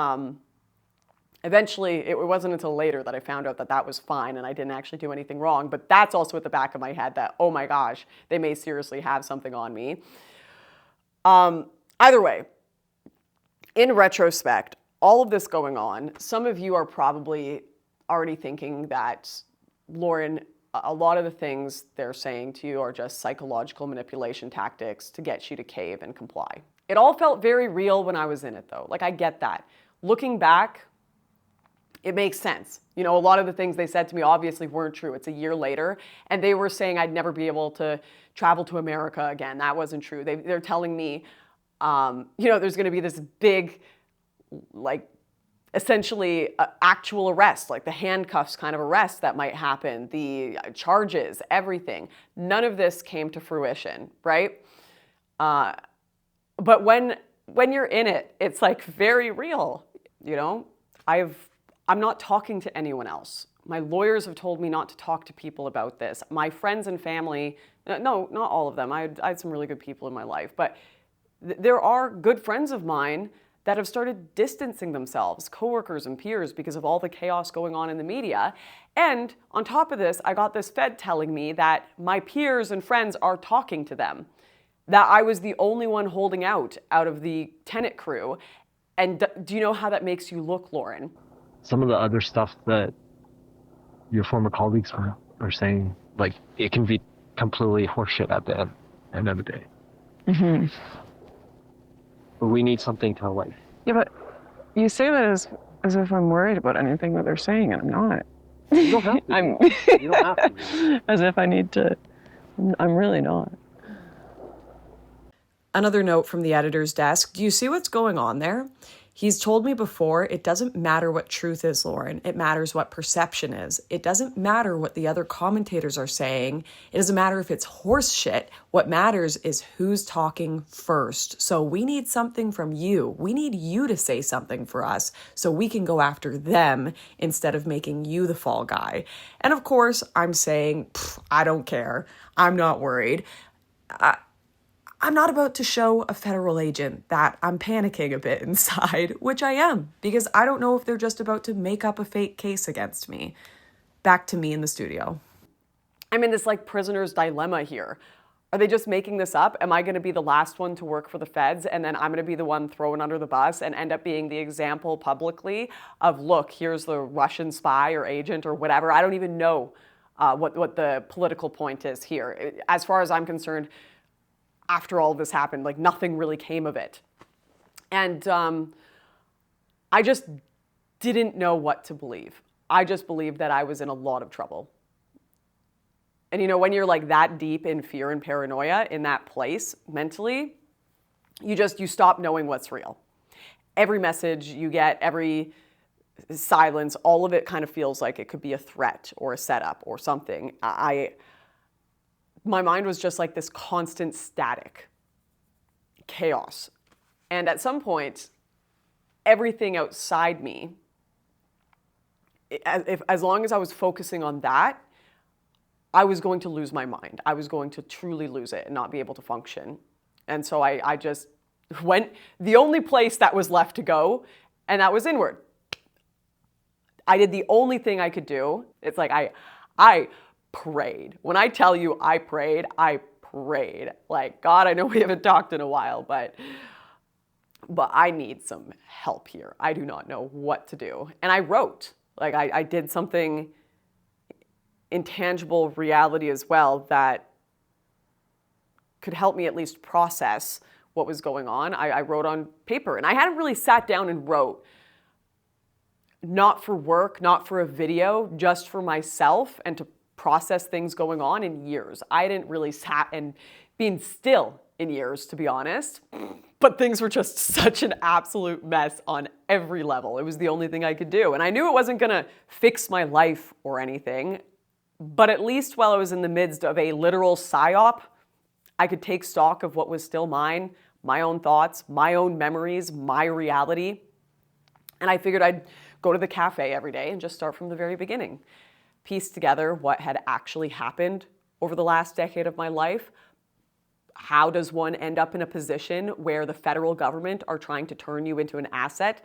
eventually, it wasn't until later that I found out that that was fine and I didn't actually do anything wrong. But that's also at the back of my head that, oh my gosh, they may seriously have something on me. Either way, in retrospect, all of this going on, some of you are probably already thinking that, Lauren, a lot of the things they're saying to you are just psychological manipulation tactics to get you to cave and comply. It all felt very real when I was in it, though. Like, I get that. Looking back, it makes sense. A lot of the things they said to me obviously weren't true. It's a year later, and they were saying I'd never be able to travel to America again. That wasn't true. They're telling me, there's going to be this big, like, essentially actual arrest, like the handcuffs kind of arrest that might happen, the charges, everything. None of this came to fruition, right? But when you're in it, it's like very real, I'm not talking to anyone else. My lawyers have told me not to talk to people about this. My friends and family, no, not all of them. I had some really good people in my life, but there are good friends of mine that have started distancing themselves, coworkers and peers, because of all the chaos going on in the media. And on top of this, I got this Fed telling me that my peers and friends are talking to them, that I was the only one holding out of the Tenet crew. And do you know how that makes you look, Lauren? Some of the other stuff that your former colleagues are saying, like, it can be completely horseshit at the end of the day. Mm-hmm. But we need something to, like... Yeah, but You say that as if I'm worried about anything that they're saying, and I'm not. You don't have to. I'm You don't have to. as if I need to. I'm really not. Another note from the editor's desk. Do you see what's going on there? He's told me before, it doesn't matter what truth is, Lauren. It matters what perception is. It doesn't matter what the other commentators are saying. It doesn't matter if it's horse shit. What matters is who's talking first. So we need something from you. We need you to say something for us so we can go after them instead of making you the fall guy. And of course, I'm saying, I don't care. I'm not worried. I'm not about to show a federal agent that I'm panicking a bit inside, which I am, because I don't know if they're just about to make up a fake case against me. Back to me in the studio. I'm in this like prisoner's dilemma here. Are they just making this up? Am I going to be the last one to work for the feds and then I'm going to be the one thrown under the bus and end up being the example publicly of, look, here's the Russian spy or agent or whatever. I don't even know what the political point is here. As far as I'm concerned, after all of this happened, like nothing really came of it. And I just didn't know what to believe. I just believed that I was in a lot of trouble. And you know, when you're like that deep in fear and paranoia in that place mentally, you stop knowing what's real. Every message you get, every silence, all of it kind of feels like it could be a threat or a setup or something. My mind was just like this constant static chaos. And at some point, everything outside me, as long as I was focusing on that, I was going to lose my mind. I was going to truly lose it and not be able to function. And so I just went the only place that was left to go, and that was inward. I did the only thing I could do. It's like I prayed. When I tell you I prayed. Like, God, I know we haven't talked in a while, but I need some help here. I do not know what to do. And I wrote. Like, I did something intangible reality as well that could help me at least process what was going on. I wrote on paper, and I hadn't really sat down and wrote, not for work, not for a video, just for myself and to process things going on in years. I didn't really sat and been still in years, to be honest, but things were just such an absolute mess on every level. It was the only thing I could do. And I knew it wasn't gonna fix my life or anything, but at least while I was in the midst of a literal psyop, I could take stock of what was still mine, my own thoughts, my own memories, my reality. And I figured I'd go to the cafe every day and just start from the very beginning. Piece together what had actually happened over the last decade of my life. How does one end up in a position where the federal government are trying to turn you into an asset?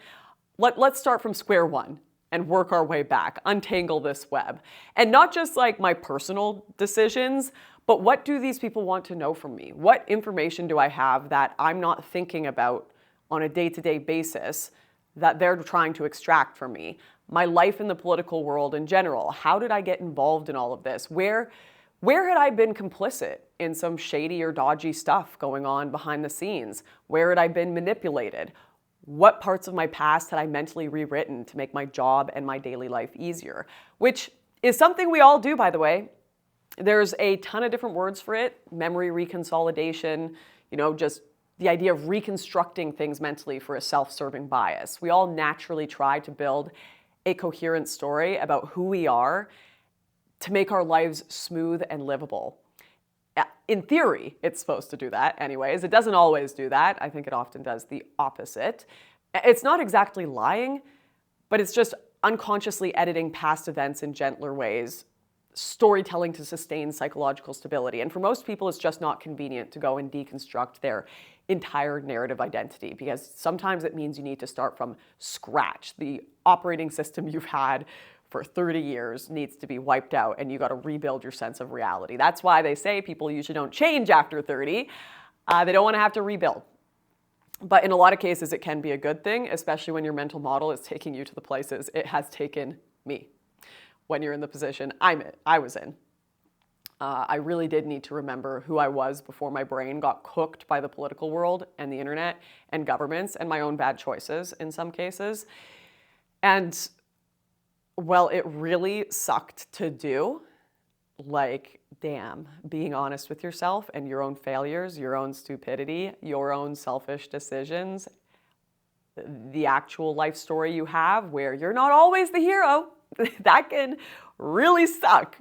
Let's start from square one and work our way back, untangle this web. And not just like my personal decisions, but what do these people want to know from me? What information do I have that I'm not thinking about on a day-to-day basis that they're trying to extract from me? My life in the political world in general. How did I get involved in all of this? Where had I been complicit in some shady or dodgy stuff going on behind the scenes? Where had I been manipulated? What parts of my past had I mentally rewritten to make my job and my daily life easier? Which is something we all do, by the way. There's a ton of different words for it. Memory reconsolidation, just the idea of reconstructing things mentally for a self-serving bias. We all naturally try to build a coherent story about who we are to make our lives smooth and livable. In theory, it's supposed to do that anyways. It doesn't always do that. I think it often does the opposite. It's not exactly lying, but it's just unconsciously editing past events in gentler ways, storytelling to sustain psychological stability. And for most people, it's just not convenient to go and deconstruct their entire narrative identity, because sometimes it means you need to start from scratch. The operating system you've had for 30 years needs to be wiped out, and you got to rebuild your sense of reality. That's why they say people usually don't change after 30. They don't want to have to rebuild. But in a lot of cases, it can be a good thing, especially when your mental model is taking you to the places it has taken me when you're in the position I was in. I really did need to remember who I was before my brain got cooked by the political world and the internet and governments and my own bad choices in some cases. And, well, it really sucked to do. Like, damn, being honest with yourself and your own failures, your own stupidity, your own selfish decisions, the actual life story you have where you're not always the hero, that can really suck,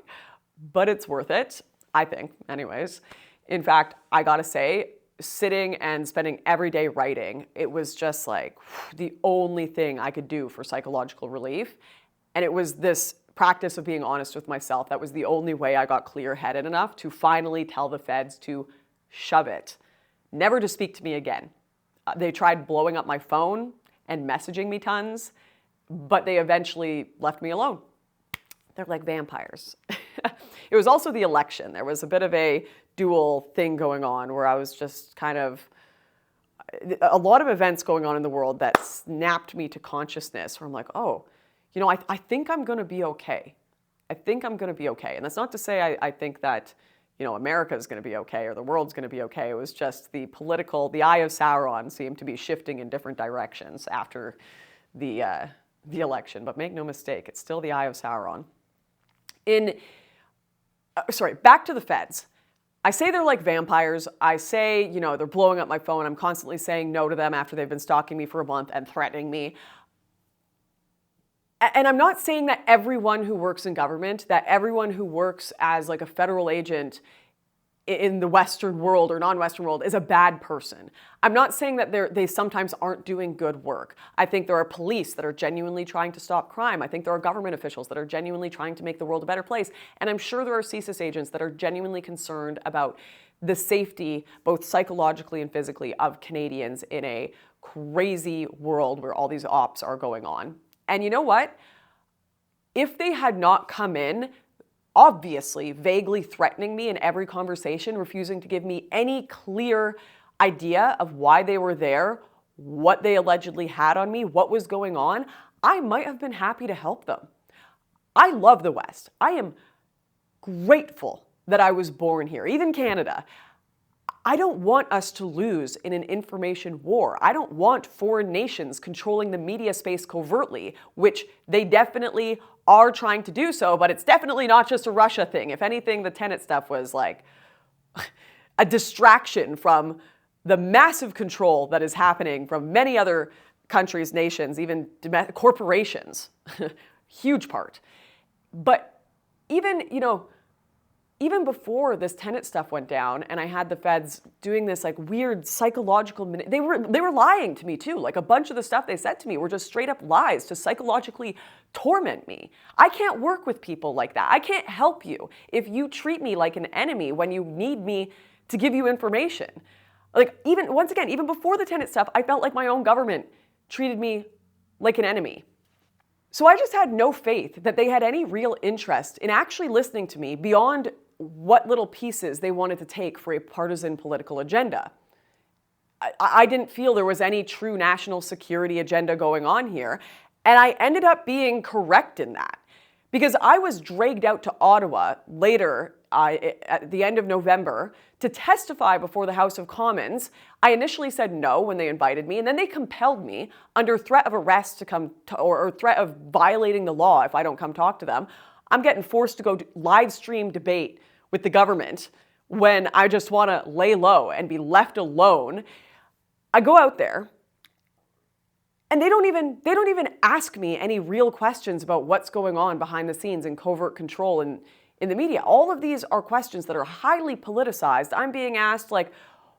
but it's worth it, I think, anyways. In fact, I gotta say, sitting and spending every day writing, it was just like the only thing I could do for psychological relief. And it was this practice of being honest with myself. That was the only way I got clear-headed enough to finally tell the feds to shove it, never to speak to me again. They tried blowing up my phone and messaging me tons, but they eventually left me alone. They're like vampires. It was also the election. There was a bit of a dual thing going on where I was just kind of, a lot of events going on in the world that snapped me to consciousness where I'm like, oh, you know, I think I'm going to be okay. I think I'm going to be okay. And that's not to say I think that, you know, America is going to be okay or the world's going to be okay. It was just the eye of Sauron seemed to be shifting in different directions after the election. But make no mistake, it's still the eye of Sauron. Back to the feds. I say they're like vampires. I say, you know, they're blowing up my phone. I'm constantly saying no to them after they've been stalking me for a month and threatening me. And I'm not saying that everyone who works in government, that everyone who works as like a federal agent in the Western world or non-Western world is a bad person. I'm not saying that they sometimes aren't doing good work. I think there are police that are genuinely trying to stop crime. I think there are government officials that are genuinely trying to make the world a better place. And I'm sure there are CSIS agents that are genuinely concerned about the safety, both psychologically and physically, of Canadians in a crazy world where all these ops are going on. And you know what? If they had not come in, obviously vaguely threatening me in every conversation, refusing to give me any clear idea of why they were there, what they allegedly had on me, what was going on, I might have been happy to help them. I love the West. I am grateful that I was born here, even Canada. I don't want us to lose in an information war. I don't want foreign nations controlling the media space covertly, which they definitely are trying to do so, but it's definitely not just a Russia thing. If anything, the Tenet stuff was like a distraction from the massive control that is happening from many other countries, nations, even corporations. Huge part. But even, you know, even before this Tenet stuff went down and I had the feds doing this like weird psychological, they were lying to me too. Like a bunch of the stuff they said to me were just straight up lies to psychologically torment me. I can't work with people like that. I can't help you if you treat me like an enemy when you need me to give you information. Like even before the Tenet stuff, I felt like my own government treated me like an enemy. So I just had no faith that they had any real interest in actually listening to me beyond what little pieces they wanted to take for a partisan political agenda. I didn't feel there was any true national security agenda going on here, and I ended up being correct in that. Because I was dragged out to Ottawa later, at the end of November, to testify before the House of Commons. I initially said no when they invited me, and then they compelled me under threat of arrest to come, or threat of violating the law if I don't come talk to them. I'm getting forced to go live stream debate with the government when I just want to lay low and be left alone. I go out there, and they don't even ask me any real questions about what's going on behind the scenes in covert control in the media. All of these are questions that are highly politicized. I'm being asked, like,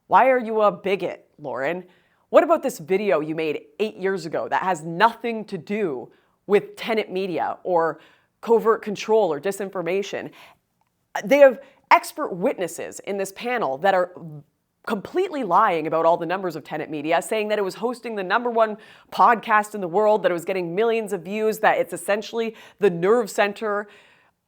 why are you a bigot, Lauren? What about this video you made 8 years ago that has nothing to do with Tenet media or covert control or disinformation? They have expert witnesses in this panel that are completely lying about all the numbers of Tenet Media, saying that it was hosting the #1 podcast in the world, that it was getting millions of views, that it's essentially the nerve center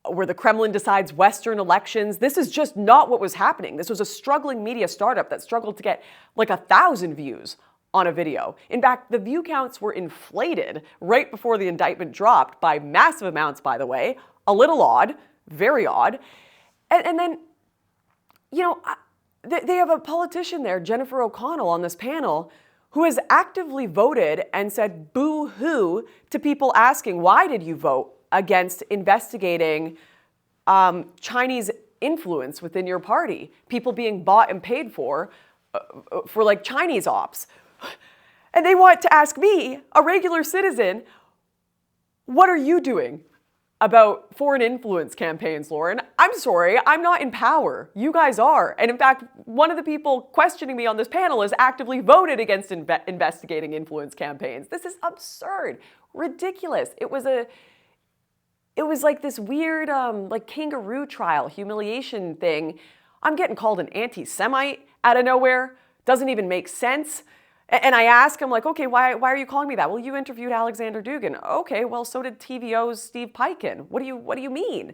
where the Kremlin decides Western elections. This is just not what was happening. This was a struggling media startup that struggled to get like 1,000 views on a video. In fact, the view counts were inflated right before the indictment dropped by massive amounts, by the way. A little odd, very odd. And then, you know, they have a politician there, Jennifer O'Connell, on this panel, who has actively voted and said boo-hoo to people asking, why did you vote against investigating Chinese influence within your party? People being bought and paid for like Chinese ops. And they want to ask me, a regular citizen, what are you doing about foreign influence campaigns, Lauren? I'm sorry, I'm not in power. You guys are. And in fact, one of the people questioning me on this panel has actively voted against investigating influence campaigns. This is absurd, ridiculous. It was like this weird, like kangaroo trial, humiliation thing. I'm getting called an anti-Semite out of nowhere. Doesn't even make sense. And I ask him, like, okay, why are you calling me that? Well, you interviewed Alexander Dugin. Okay, well, so did TVO's Steve Peikin. What do you mean?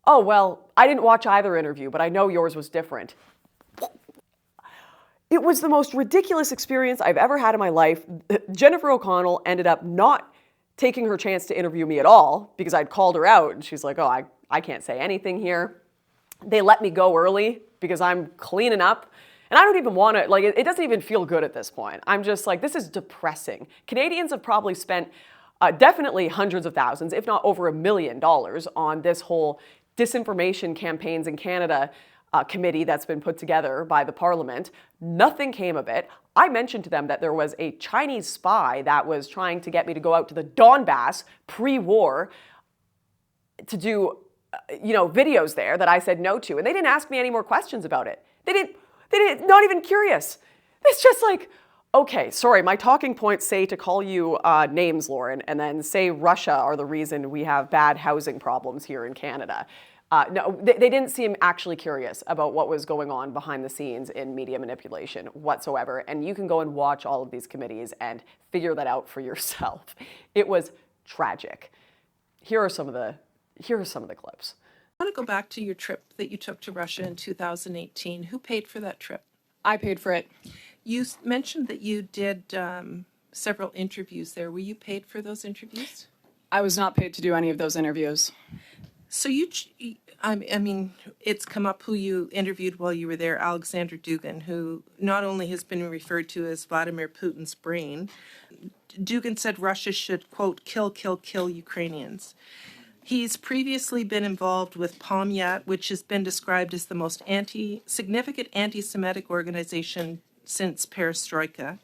Oh, well, I didn't watch either interview, but I know yours was different. It was the most ridiculous experience I've ever had in my life. Jennifer O'Connell ended up not taking her chance to interview me at all because I'd called her out, and she's like, oh, I can't say anything here. They let me go early because I'm cleaning up. And I don't even want to, like, it doesn't even feel good at this point. I'm just like, this is depressing. Canadians have probably spent definitely hundreds of thousands, if not over $1 million, on this whole disinformation campaigns in Canada committee that's been put together by the Parliament. Nothing came of it. I mentioned to them that there was a Chinese spy that was trying to get me to go out to the Donbass pre-war to do, videos there that I said no to. And they didn't ask me any more questions about it. They didn't, not even curious. It's just like, okay, sorry, my talking points say to call you names, Lauren, and then say Russia are the reason we have bad housing problems here in Canada. No, they didn't seem actually curious about what was going on behind the scenes in media manipulation whatsoever. And you can go and watch all of these committees and figure that out for yourself. It was tragic. Here are some of the clips. I want to go back to your trip that you took to Russia in 2018. Who paid for that trip? I paid for it. You mentioned that you did several interviews there. Were you paid for those interviews? I was not paid to do any of those interviews. So I mean, it's come up who you interviewed while you were there, Alexander Dugin, who not only has been referred to as Vladimir Putin's brain. Dugin said Russia should, quote, kill Ukrainians. He's previously been involved with Pomyat, which has been described as the most significant anti-Semitic organization since Perestroika.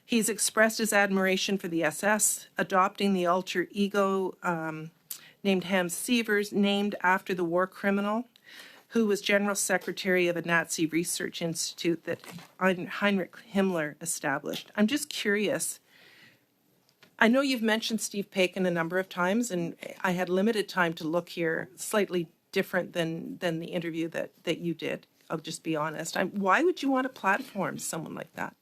He's expressed his admiration for the SS, adopting the alter ego named Hans Sievers, named after the war criminal, who was general secretary of a Nazi research institute that Heinrich Himmler established. I'm just curious. I know you've mentioned Steve Peikin a number of times, and I had limited time to look here, slightly different than the interview that you did. I'll just be honest. Why would you want to platform someone like that?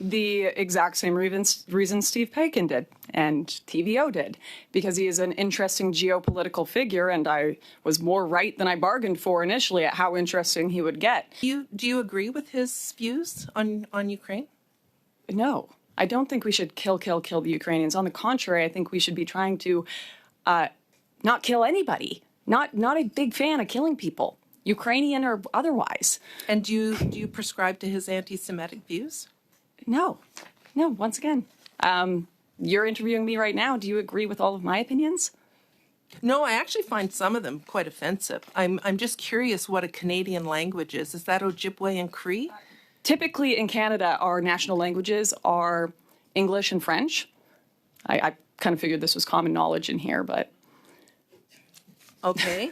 The exact same reason Steve Peikin did and TVO did, because he is an interesting geopolitical figure, and I was more right than I bargained for initially at how interesting he would get. Do you agree with his views on Ukraine? No. I don't think we should kill the Ukrainians. On the contrary, I think we should be trying to not kill anybody. Not a big fan of killing people, Ukrainian or otherwise. And do you prescribe to his anti-Semitic views? No. Once again, you're interviewing me right now. Do you agree with all of my opinions? No, I actually find some of them quite offensive. I'm just curious what a Canadian language is. Is that Ojibwe and Cree? Typically in Canada, our national languages are English and French. I kind of figured this was common knowledge in here, but... Okay.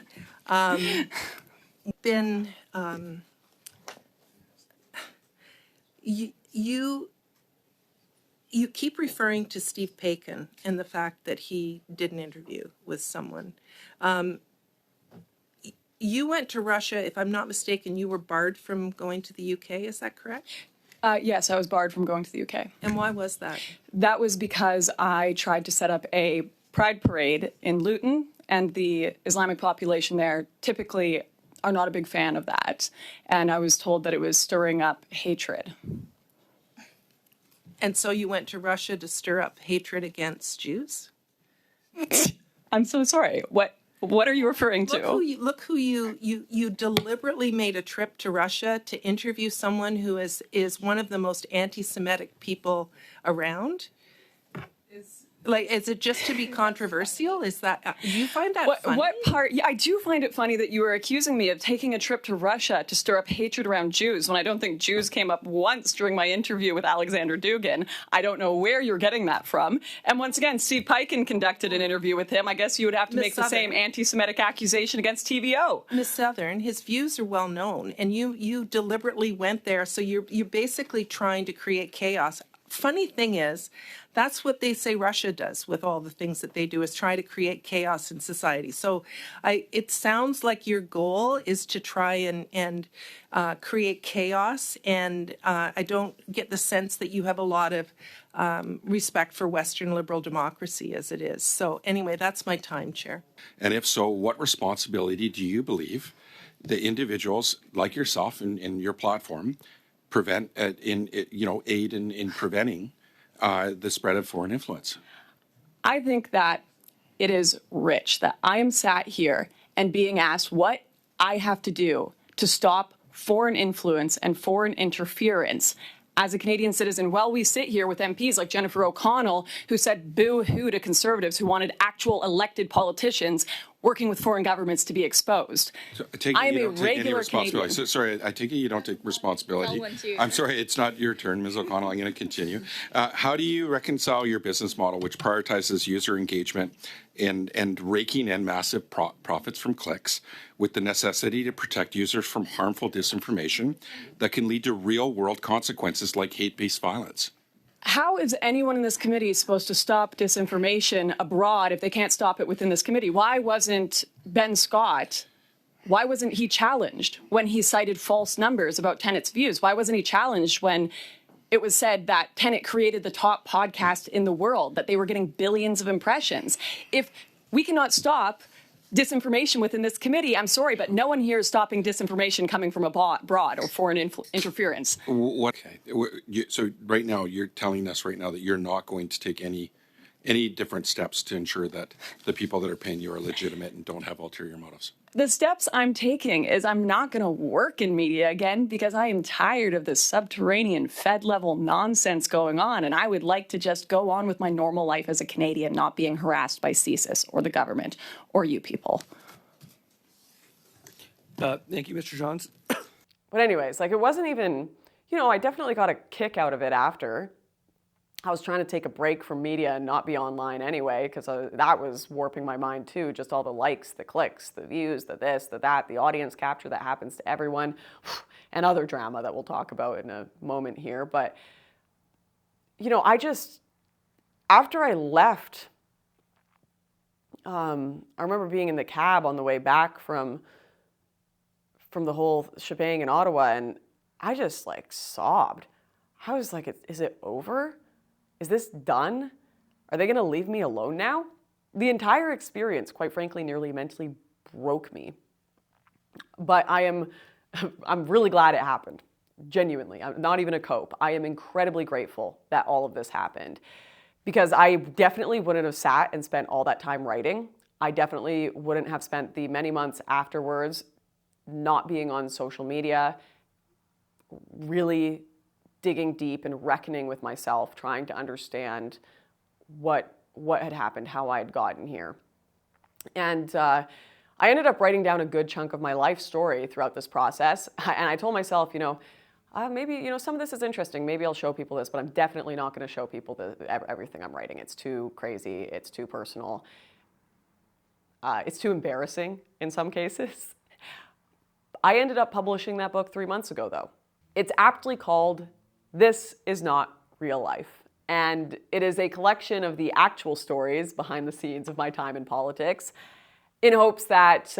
You keep referring to Steve Peikin and the fact that he did an interview with someone. You went to Russia, if I'm not mistaken, you were barred from going to the UK, is that correct? Yes, I was barred from going to the UK. And why was that? That was because I tried to set up a pride parade in Luton, and the Islamic population there typically are not a big fan of that. And I was told that it was stirring up hatred. And so you went to Russia to stir up hatred against Jews? I'm so sorry. What What are you referring to? Look who you deliberately made a trip to Russia to interview someone who is one of the most anti-Semitic people around. Is it just to be controversial? Is that, do you find that funny? What part? Yeah, I do find it funny that you were accusing me of taking a trip to Russia to stir up hatred around Jews when I don't think Jews came up once during my interview with Alexander Dugin. I don't know where you're getting that from. And once again, Steve Piken conducted an interview with him. I guess you would have to make the same anti-Semitic accusation against TVO. Ms. Southern, his views are well known, and you deliberately went there, so you're basically trying to create chaos. Funny thing is, that's what they say Russia does with all the things that they do, is try to create chaos in society. So it sounds like your goal is to try and create chaos, and I don't get the sense that you have a lot of respect for Western liberal democracy as it is. So anyway, that's my time, Chair. And if so, what responsibility do you believe the individuals like yourself and your platform aid in preventing the spread of foreign influence? I think that it is rich that I am sat here and being asked what I have to do to stop foreign influence and foreign interference. As a Canadian citizen, well, we sit here with MPs like Jennifer O'Connell, who said boo-hoo to Conservatives who wanted actual elected politicians working with foreign governments to be exposed. So I am a regular Canadian. So, sorry, I take it you don't take responsibility. I'm sorry, it's not your turn, Ms. O'Connell. I'm going to continue. How do you reconcile your business model, which prioritizes user engagement and raking in massive profits from clicks, with the necessity to protect users from harmful disinformation that can lead to real-world consequences like hate-based violence? How is anyone in this committee supposed to stop disinformation abroad if they can't stop it within this committee? Why wasn't Ben Scott, why wasn't he challenged when he cited false numbers about Tenet's views? Why wasn't he challenged when it was said that Tenet created the top podcast in the world, that they were getting billions of impressions? If we cannot stop disinformation within this committee, I'm sorry, but no one here is stopping disinformation coming from abroad or foreign interference. Okay. So right now, you're telling us right now that you're not going to take any different steps to ensure that the people that are paying you are legitimate and don't have ulterior motives? The steps I'm taking is I'm not going to work in media again because I am tired of this subterranean Fed-level nonsense going on, and I would like to just go on with my normal life as a Canadian, not being harassed by CSIS or the government or you people. Thank you, Mr. Johns. But anyways, it wasn't even, I definitely got a kick out of it after. I was trying to take a break from media and not be online anyway, because that was warping my mind too. Just all the likes, the clicks, the views, the this, the that, the audience capture that happens to everyone, and other drama that we'll talk about in a moment here. But, after I left, I remember being in the cab on the way back from the whole shebang in Ottawa, and I just sobbed. I was like, is it over? Is this done? Are they going to leave me alone now? The entire experience, quite frankly, nearly mentally broke me. But I'm really glad it happened. Genuinely. I'm not even a cope. I am incredibly grateful that all of this happened, because I definitely wouldn't have sat and spent all that time writing. I definitely wouldn't have spent the many months afterwards not being on social media, really digging deep and reckoning with myself, trying to understand what had happened, how I had gotten here. And I ended up writing down a good chunk of my life story throughout this process. And I told myself, maybe, some of this is interesting. Maybe I'll show people this, but I'm definitely not going to show people everything I'm writing. It's too crazy. It's too personal. It's too embarrassing in some cases. I ended up publishing that book 3 months ago, though. It's aptly called This Is Not Real Life, and it is a collection of the actual stories behind the scenes of my time in politics, in hopes that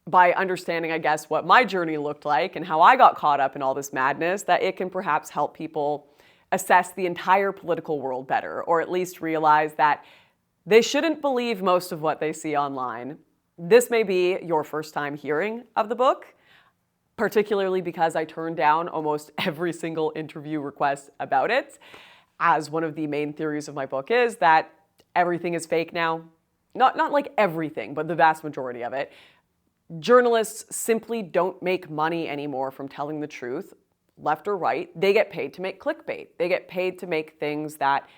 by understanding, I guess, what my journey looked like and how I got caught up in all this madness, that it can perhaps help people assess the entire political world better, or at least realize that they shouldn't believe most of what they see online. This may be your first time hearing of the book, particularly because I turned down almost every single interview request about it, as one of the main theories of my book is that everything is fake now. not like everything, but the vast majority of it, journalists simply don't make money anymore from telling the truth, left or right. They get paid to make clickbait. They get paid to make things that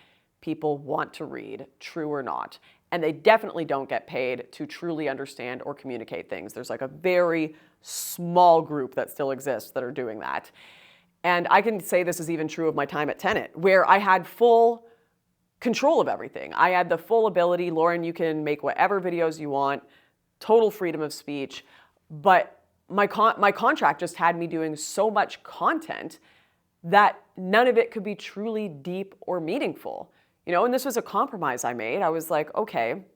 people want to read, true or not. And they definitely don't get paid to truly understand or communicate things. There's like a very small group that still exists that are doing that. And I can say this is even true of my time at Tenet, where I had full control of everything. I had the full ability, Lauren, you can make whatever videos you want, total freedom of speech, but my contract just had me doing so much content that none of it could be truly deep or meaningful. And this was a compromise I made. I was like, okay,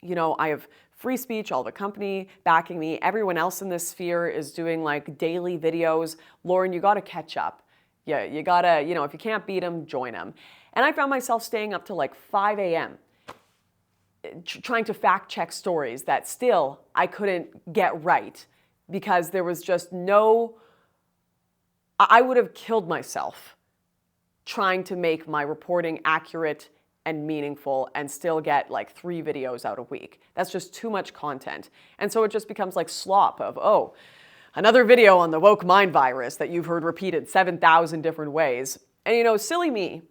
I have free speech, all the company backing me. Everyone else in this sphere is doing like daily videos. Lauren, you got to catch up. Yeah, you got to, if you can't beat them, join them. And I found myself staying up till like 5 a.m. trying to fact check stories that still I couldn't get right because there was just I would have killed myself trying to make my reporting accurate and meaningful and still get like 3 videos out a week. That's just too much content. And so it just becomes like slop of, another video on the woke mind virus that you've heard repeated 7,000 different ways. And silly me,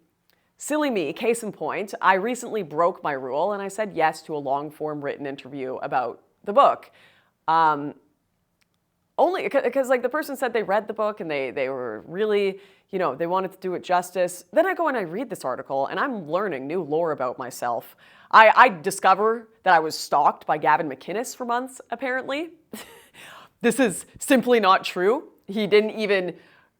case in point, I recently broke my rule and I said yes to a long-form written interview about the book. Only because like the person said they read the book and they were really, they wanted to do it justice. Then I go and I read this article and I'm learning new lore about myself. I discover that I was stalked by Gavin McInnes for months, apparently. This is simply not true. He didn't even,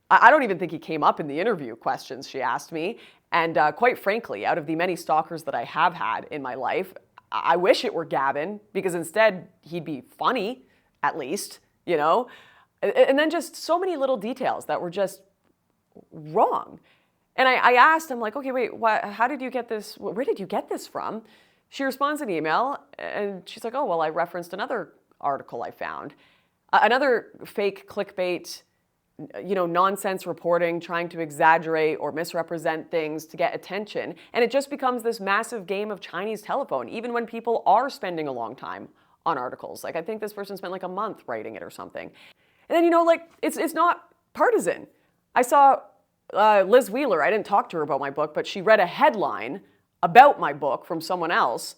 I don't even think he came up in the interview questions she asked me. And quite frankly, out of the many stalkers that I have had in my life, I wish it were Gavin, because instead he'd be funny, at least, And then just so many little details that were just wrong. And I asked him, like, okay, wait, how did you get this? Where did you get this from? She responds an email, and she's like, oh, well, I referenced another article I found. Another fake clickbait, nonsense reporting, trying to exaggerate or misrepresent things to get attention. And it just becomes this massive game of Chinese telephone, even when people are spending a long time on articles. Like, I think this person spent like a month writing it or something. And then, it's not partisan. I saw Liz Wheeler, I didn't talk to her about my book, but she read a headline about my book from someone else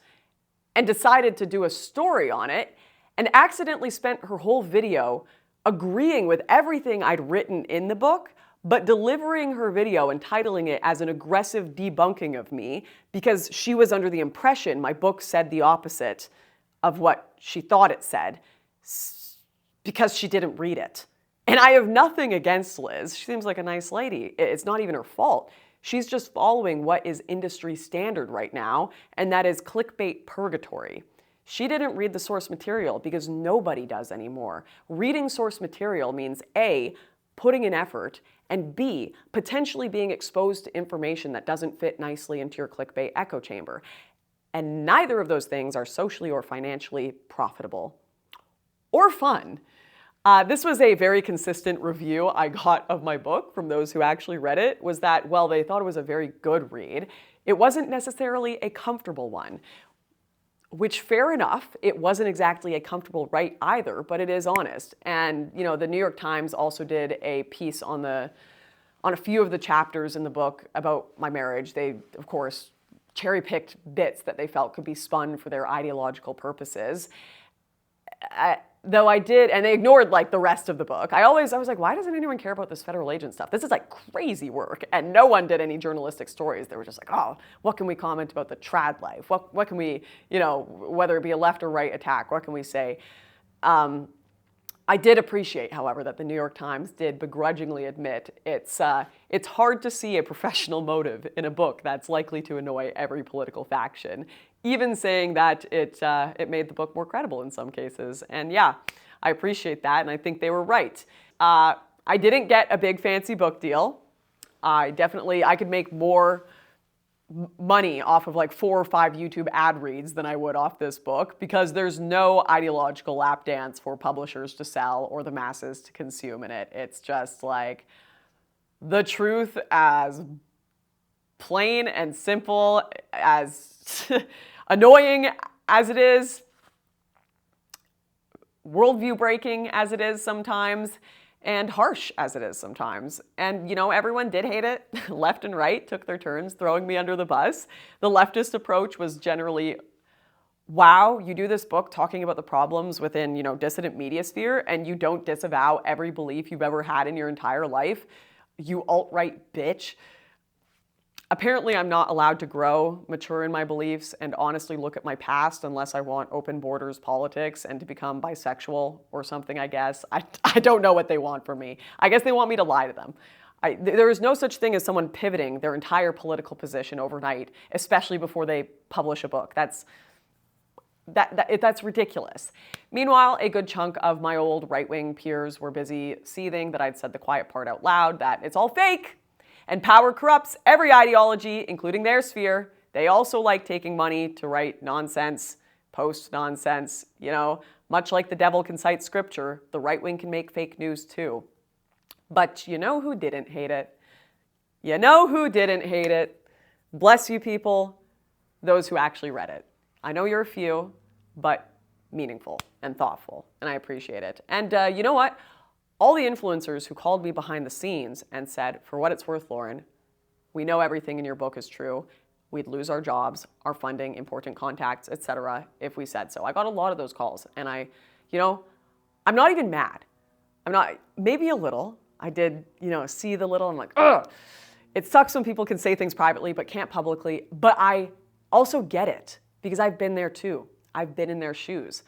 and decided to do a story on it and accidentally spent her whole video agreeing with everything I'd written in the book, but delivering her video and titling it as an aggressive debunking of me because she was under the impression my book said the opposite of what she thought it said because she didn't read it. And I have nothing against Liz. She seems like a nice lady. It's not even her fault. She's just following what is industry standard right now, and that is clickbait purgatory. She didn't read the source material because nobody does anymore. Reading source material means A, putting in effort, and B, potentially being exposed to information that doesn't fit nicely into your clickbait echo chamber. And neither of those things are socially or financially profitable or fun. This was a very consistent review I got of my book from those who actually read it, was that, well, they thought it was a very good read. It wasn't necessarily a comfortable one, which, fair enough, it wasn't exactly a comfortable write either, but it is honest. And, the New York Times also did a piece on a few of the chapters in the book about my marriage. They, of course, cherry-picked bits that they felt could be spun for their ideological purposes. Though I did, and they ignored like the rest of the book. I was like, why doesn't anyone care about this federal agent stuff? This is like crazy work. And no one did any journalistic stories. They were just like, oh, what can we comment about the trad life? What can we, whether it be a left or right attack, what can we say? I did appreciate, however, that the New York Times did begrudgingly admit it's hard to see a professional motive in a book that's likely to annoy every political faction, even saying that it made the book more credible in some cases. And yeah, I appreciate that, and I think they were right. I didn't get a big fancy book deal. I could make more money off of like 4 or 5 YouTube ad reads than I would off this book, because there's no ideological lap dance for publishers to sell or the masses to consume in it. It's just like the truth as plain and simple, as annoying as it is, worldview breaking as it is sometimes, and harsh as it is sometimes. And, everyone did hate it. Left and right took their turns throwing me under the bus. The leftist approach was generally, wow, you do this book talking about the problems within, dissident media sphere, and you don't disavow every belief you've ever had in your entire life. You alt-right bitch. Apparently, I'm not allowed to grow, mature in my beliefs, and honestly look at my past unless I want open borders politics and to become bisexual or something, I guess. I don't know what they want from me. I guess they want me to lie to them. There is no such thing as someone pivoting their entire political position overnight, especially before they publish a book. That's ridiculous. Meanwhile, a good chunk of my old right-wing peers were busy seething that I'd said the quiet part out loud, that it's all fake. And power corrupts every ideology, including their sphere. They also like taking money to write nonsense, post nonsense. Much like the devil can cite scripture, the right wing can make fake news too. But you know who didn't hate it? You know who didn't hate it? Bless you people, those who actually read it. I know you're a few, but meaningful and thoughtful, and I appreciate it. And you know what? All the influencers who called me behind the scenes and said, for what it's worth, Lauren, we know everything in your book is true. We'd lose our jobs, our funding, important contacts, etc. if we said so. I got a lot of those calls, and I'm not even mad. I'm not, maybe a little. I did, see the little, I'm like, ugh. It sucks when people can say things privately but can't publicly, but I also get it because I've been there too. I've been in their shoes.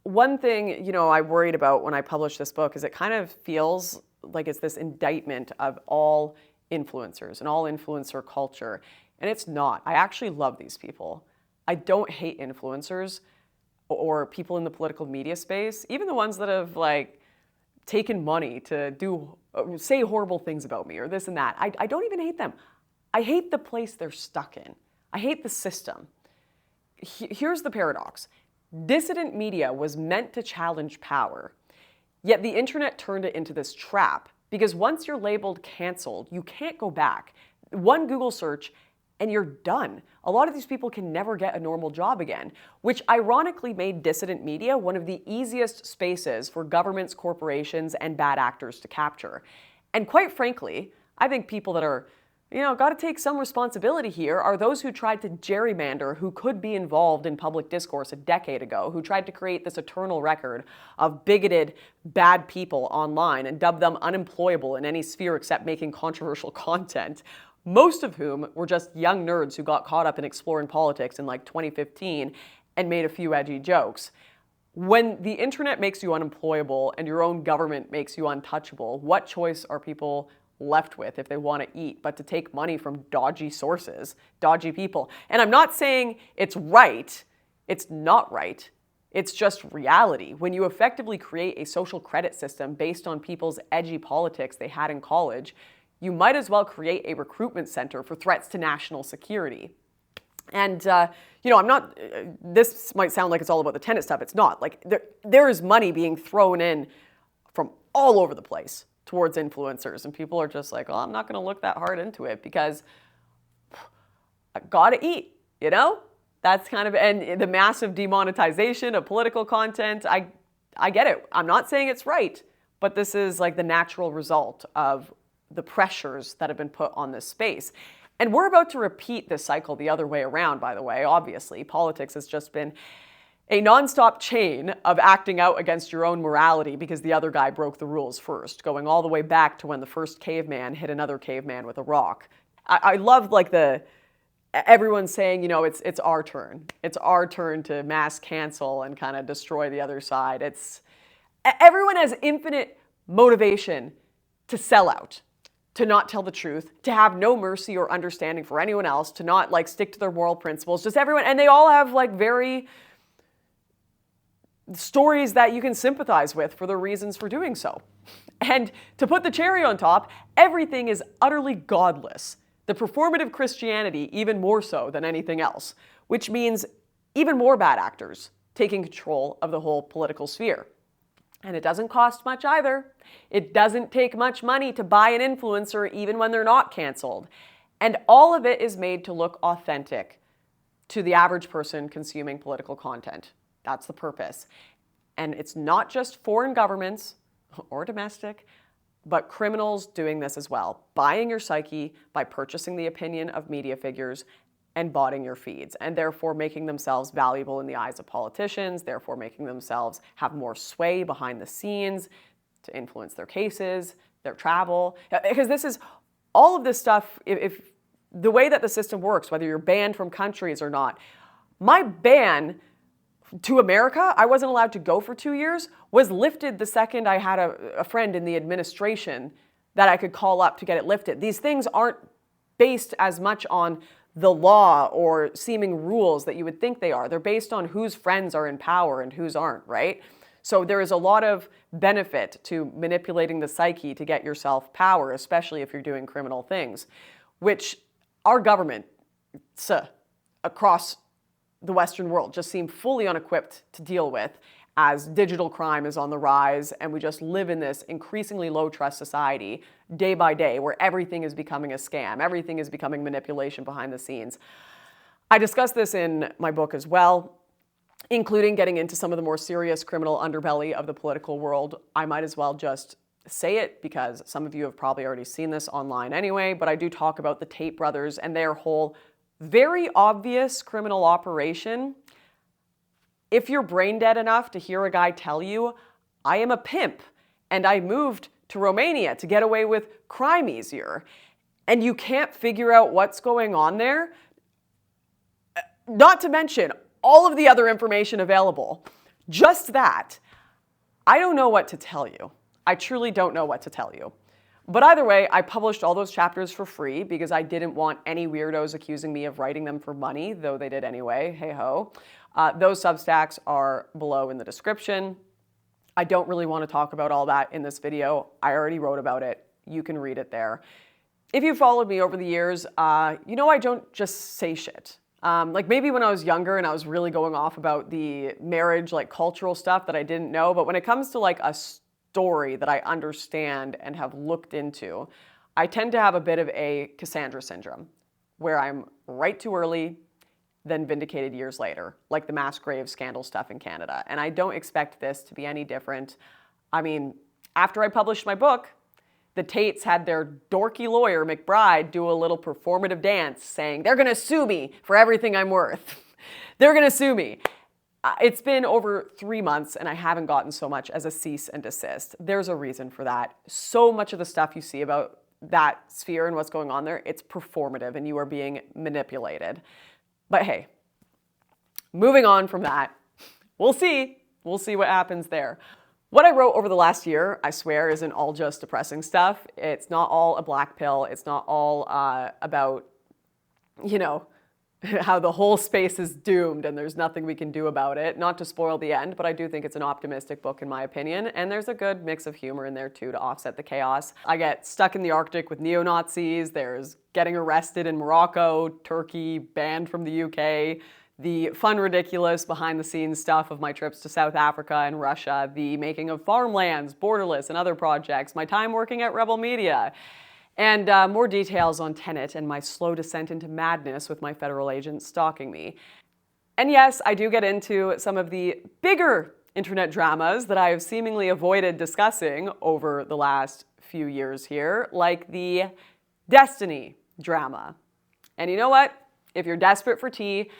One thing, I worried about when I published this book is it kind of feels like it's this indictment of all influencers and all influencer culture. And it's not. I actually love these people. I don't hate influencers or people in the political media space, even the ones that have taken money to say horrible things about me or this and that. I don't even hate them. I hate the place they're stuck in. I hate the system. Here's the paradox. Dissident media was meant to challenge power, yet the internet turned it into this trap because once you're labeled canceled, you can't go back. One Google search and you're done. A lot of these people can never get a normal job again, which ironically made dissident media one of the easiest spaces for governments, corporations, and bad actors to capture. And quite frankly, I think people that are got to take some responsibility here are those who tried to gerrymander who could be involved in public discourse a decade ago, who tried to create this eternal record of bigoted, bad people online and dub them unemployable in any sphere except making controversial content, most of whom were just young nerds who got caught up in exploring politics in 2015 and made a few edgy jokes. When the internet makes you unemployable and your own government makes you untouchable, what choice are people left with if they want to eat but to take money from dodgy sources, dodgy people? And I'm not saying it's right. It's not right. It's just reality. When you effectively create a social credit system based on people's edgy politics they had in college, you might as well create a recruitment center for threats to national security. And, I'm not, this might sound like it's all about the tenant stuff. It's not. There is money being thrown in from all over the place towards influencers, and people are just like, well, I'm not going to look that hard into it because I gotta eat, That's kind of, and the massive demonetization of political content, I get it. I'm not saying it's right, but this is the natural result of the pressures that have been put on this space. And we're about to repeat this cycle the other way around, by the way. Obviously, politics has just been a nonstop chain of acting out against your own morality because the other guy broke the rules first, going all the way back to when the first caveman hit another caveman with a rock. I love everyone saying, it's our turn. It's our turn to mass cancel and kind of destroy the other side. Everyone has infinite motivation to sell out, to not tell the truth, to have no mercy or understanding for anyone else, to not stick to their moral principles. Just everyone, and they all have very stories that you can sympathize with for their reasons for doing so. And to put the cherry on top, everything is utterly godless. The performative Christianity even more so than anything else, which means even more bad actors taking control of the whole political sphere. And it doesn't cost much either. It doesn't take much money to buy an influencer even when they're not canceled. And all of it is made to look authentic. to the average person consuming political content. That's the purpose. And it's not just foreign governments or domestic, but criminals doing this as well, buying your psyche by purchasing the opinion of media figures and botting your feeds, and therefore making themselves valuable in the eyes of politicians, therefore making themselves have more sway behind the scenes to influence their cases, their travel. Because this is all of this stuff, if the way that the system works, whether you're banned from countries or not, my ban to America, I wasn't allowed to go for 2 years, was lifted the second I had a friend in the administration that I could call up to get it lifted. These things aren't based as much on the law or seeming rules that you would think they are. They're based on whose friends are in power and whose aren't, right? So there is a lot of benefit to manipulating the psyche to get yourself power, especially if you're doing criminal things, which our government across the Western world just seem fully unequipped to deal with as digital crime is on the rise and we just live in this increasingly low trust society day by day where everything is becoming a scam, everything is becoming manipulation behind the scenes. I discuss this in my book as well, including getting into some of the more serious criminal underbelly of the political world. I might as well just say it because some of you have probably already seen this online anyway, but I do talk about the Tate brothers and their whole very obvious criminal operation. If you're brain dead enough to hear a guy tell you, I am a pimp and I moved to Romania to get away with crime easier, and you can't figure out what's going on there, not to mention all of the other information available, just that, I don't know what to tell you. I truly don't know what to tell you. But either way, I published all those chapters for free because I didn't want any weirdos accusing me of writing them for money, though they did anyway, hey-ho. Those Substacks are below in the description. I don't really want to talk about all that in this video. I already wrote about it. You can read it there. If you followed me over the years, you know I don't just say shit. Like maybe when I was younger and I was really going off about the marriage, like cultural stuff that I didn't know, but when it comes to like a story that I understand and have looked into, I tend to have a bit of a Cassandra syndrome, where I'm right too early, then vindicated years later, like the mass grave scandal stuff in Canada. And I don't expect this to be any different. I mean, after I published my book, the Tates had their dorky lawyer, McBride, do a little performative dance saying, they're gonna sue me for everything I'm worth. They're gonna sue me. It's been over 3 months and I haven't gotten so much as a cease and desist. There's a reason for that. So much of the stuff you see about that sphere and what's going on there, it's performative and you are being manipulated. But hey, moving on from that, we'll see. We'll see what happens there. What I wrote over the last year, I swear, isn't all just depressing stuff. It's not all a black pill. It's not all about, you know, how the whole space is doomed and there's nothing we can do about it. Not to spoil the end, but I do think it's an optimistic book in my opinion. And there's a good mix of humor in there too to offset the chaos. I get stuck in the Arctic with neo-Nazis. There's getting arrested in Morocco, Turkey, banned from the UK. The fun, ridiculous, behind-the-scenes stuff of my trips to South Africa and Russia, the making of Farmlands, Borderless, and other projects, my time working at Rebel Media, and more details on Tenet and my slow descent into madness with my federal agents stalking me. And yes, I do get into some of the bigger internet dramas that I have seemingly avoided discussing over the last few years here, like the Destiny drama. And you know what? If you're desperate for tea,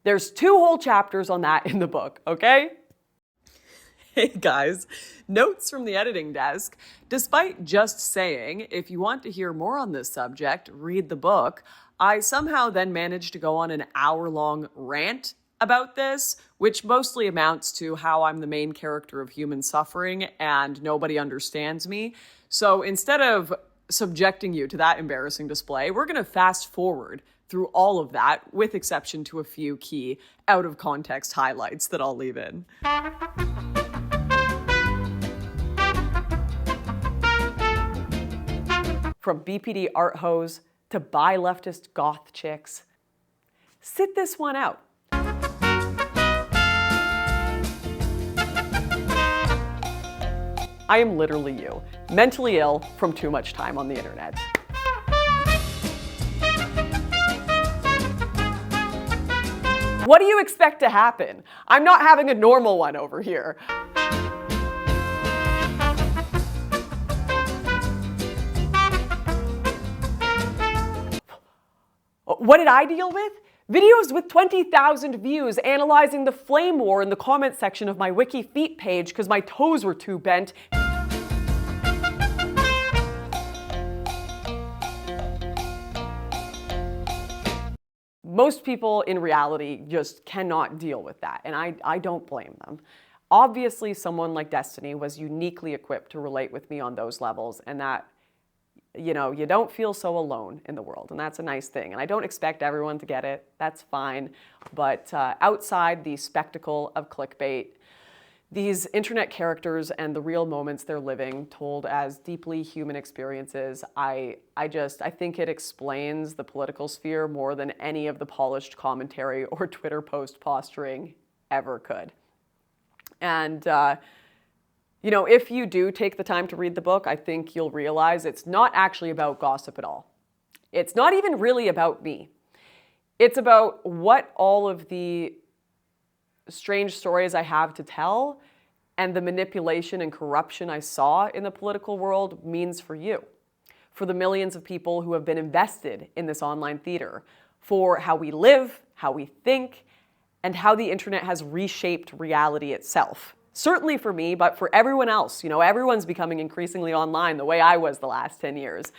there's 2 whole chapters on that in the book, okay? Hey guys, notes from the editing desk. Despite just saying, if you want to hear more on this subject, read the book, I somehow then managed to go on an hour-long rant about this, which mostly amounts to how I'm the main character of human suffering and nobody understands me. So instead of subjecting you to that embarrassing display, we're gonna fast forward through all of that, with exception to a few key out-of-context highlights that I'll leave in. From BPD art hose to bi leftist goth chicks. Sit this one out. I am literally you, mentally ill from too much time on the internet. What do you expect to happen? I'm not having a normal one over here. What did I deal with? Videos with 20,000 views analyzing the flame war in the comment section of my Wiki Feet page because my toes were too bent. Most people in reality just cannot deal with that, and I don't blame them. Obviously, someone like Destiny was uniquely equipped to relate with me on those levels, and that, you know, you don't feel so alone in the world, and that's a nice thing. And I don't expect everyone to get it, that's fine. But outside the spectacle of clickbait, these internet characters and the real moments they're living, told as deeply human experiences, I think it explains the political sphere more than any of the polished commentary or Twitter post posturing ever could. And, you know, if you do take the time to read the book, I think you'll realize it's not actually about gossip at all. It's not even really about me. It's about what all of the strange stories I have to tell and the manipulation and corruption I saw in the political world means for you, for the millions of people who have been invested in this online theater, for how we live, how we think, and how the internet has reshaped reality itself. Certainly for me, but for everyone else. You know, everyone's becoming increasingly online the way I was the last 10 years.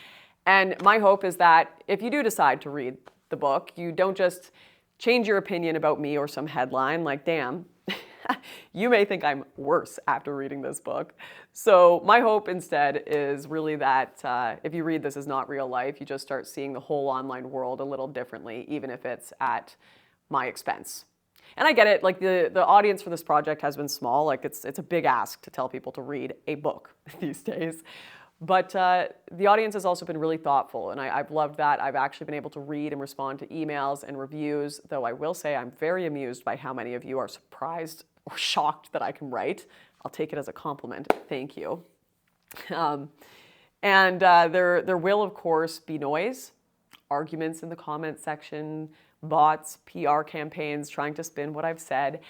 And my hope is that if you do decide to read the book, you don't just change your opinion about me or some headline like, damn, you may think I'm worse after reading this book. So my hope instead is really that if you read This Is Not Real Life, you just start seeing the whole online world a little differently, even if it's at my expense. And I get it, like the audience for this project has been small. Like it's a big ask to tell people to read a book these days. But the audience has also been really thoughtful, and I've loved that. I've actually been able to read and respond to emails and reviews, though I will say I'm very amused by how many of you are surprised or shocked that I can write. I'll take it as a compliment. Thank you. There will, of course, be noise, arguments in the comment section, bots, PR campaigns trying to spin what I've said,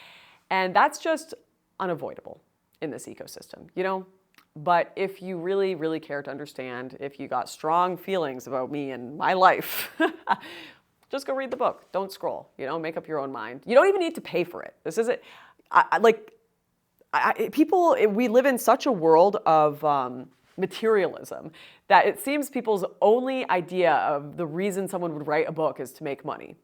and that's just unavoidable in this ecosystem, you know? But if you really, really care to understand, if you got strong feelings about me and my life, just go read the book. Don't scroll, you know, make up your own mind. You don't even need to pay for it. This isn't, we live in such a world of materialism that it seems people's only idea of the reason someone would write a book is to make money.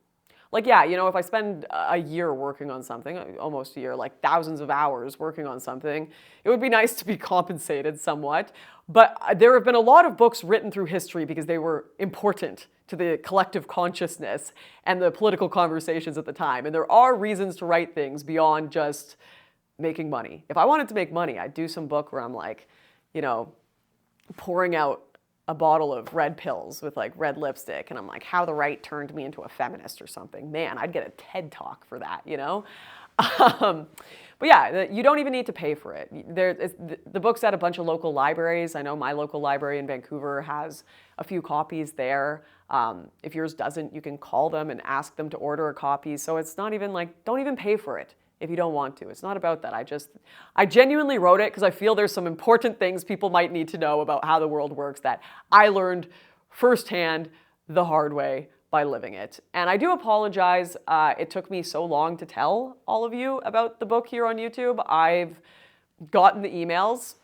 Like, yeah, you know, if I spend a year working on something, almost a year, like thousands of hours working on something, it would be nice to be compensated somewhat. But there have been a lot of books written through history because they were important to the collective consciousness and the political conversations at the time. And there are reasons to write things beyond just making money. If I wanted to make money, I'd do some book where I'm like, you know, pouring out a bottle of red pills with like red lipstick, and I'm like, how the right turned me into a feminist or something. Man, I'd get a TED talk for that, you know? But yeah, you don't even need to pay for it. The book's at a bunch of local libraries. I know my local library in Vancouver has a few copies there. If yours doesn't, you can call them and ask them to order a copy. So it's not even like, don't even pay for it if you don't want to. It's not about that. I genuinely wrote it because I feel there's some important things people might need to know about how the world works that I learned firsthand the hard way by living it. And I do apologize. It took me so long to tell all of you about the book here on YouTube. I've gotten the emails.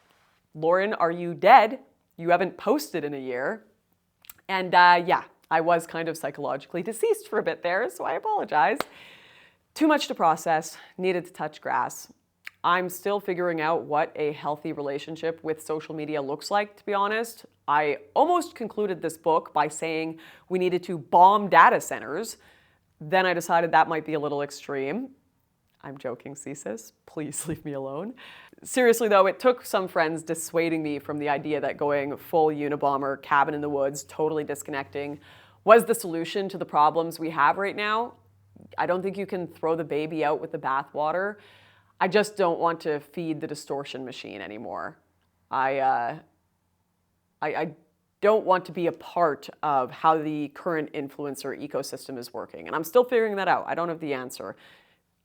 Lauren, are you dead? You haven't posted in a year. And yeah, I was kind of psychologically deceased for a bit there, so I apologize. Too much to process, needed to touch grass. I'm still figuring out what a healthy relationship with social media looks like, to be honest. I almost concluded this book by saying we needed to bomb data centers. Then I decided that might be a little extreme. I'm joking, CSIS. Please leave me alone. Seriously though, it took some friends dissuading me from the idea that going full Unabomber, cabin in the woods, totally disconnecting, was the solution to the problems we have right now. I don't think you can throw the baby out with the bathwater. I just don't want to feed the distortion machine anymore. I don't want to be a part of how the current influencer ecosystem is working. And I'm still figuring that out. I don't have the answer.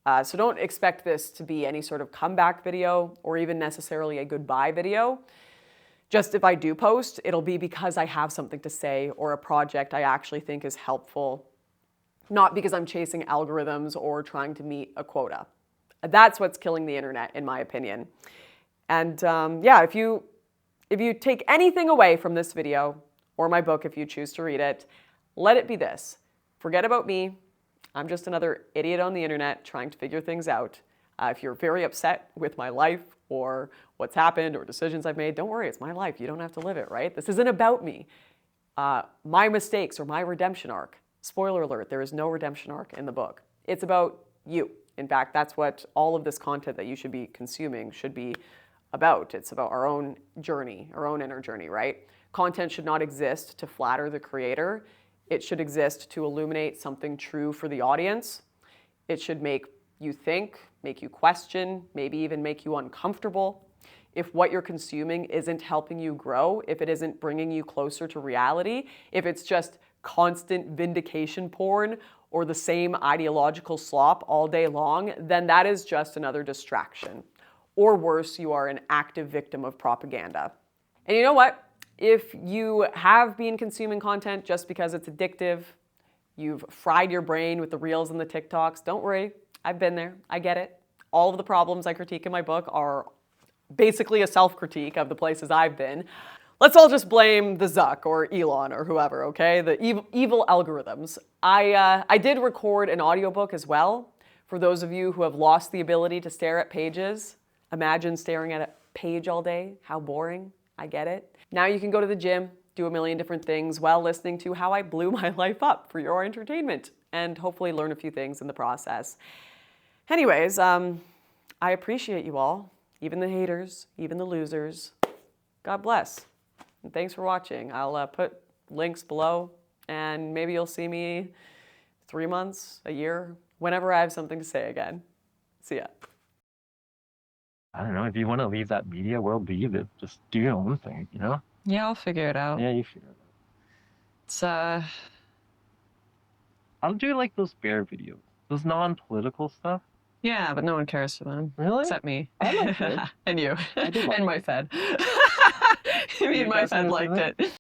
So don't expect this to be any sort of comeback video or even necessarily a goodbye video. Just if I do post, it'll be because I have something to say or a project I actually think is helpful, not because I'm chasing algorithms or trying to meet a quota. That's what's killing the internet, in my opinion. And yeah, if you take anything away from this video, or my book if you choose to read it, let it be this. Forget about me. I'm just another idiot on the internet trying to figure things out. If you're very upset with my life or what's happened or decisions I've made, don't worry, it's my life. You don't have to live it, right? This isn't about me. My mistakes or my redemption arc. Spoiler alert, there is no redemption arc in the book. It's about you. In fact, that's what all of this content that you should be consuming should be about. It's about our own journey, our own inner journey, right? Content should not exist to flatter the creator. It should exist to illuminate something true for the audience. It should make you think, make you question, maybe even make you uncomfortable. If what you're consuming isn't helping you grow, if it isn't bringing you closer to reality, if it's just constant vindication porn or the same ideological slop all day long, then that is just another distraction. Or worse, you are an active victim of propaganda. And you know what? If you have been consuming content just because it's addictive, you've fried your brain with the reels and the TikToks, don't worry. I've been there. I get it. All of the problems I critique in my book are basically a self-critique of the places I've been. Let's all just blame the Zuck or Elon or whoever, okay? The evil algorithms. I did record an audiobook as well. For those of you who have lost the ability to stare at pages, imagine staring at a page all day. How boring. I get it. Now you can go to the gym, do a million different things while listening to how I blew my life up for your entertainment and hopefully learn a few things in the process. Anyways, I appreciate you all, even the haters, even the losers. God bless. And thanks for watching. I'll put links below and maybe you'll see me 3 months, a year, whenever I have something to say again. See ya. I don't know, if you want to leave that media world, leave it. Just do your own thing, you know? Yeah, I'll figure it out. Yeah, you figure it out. It's I'll do like those bear videos. Those non-political stuff. yeah, but no one cares for them. Really? Except me. I liked it. And you. I did like And it. my Fed. Me You and my guys Fed wanna see liked that? it.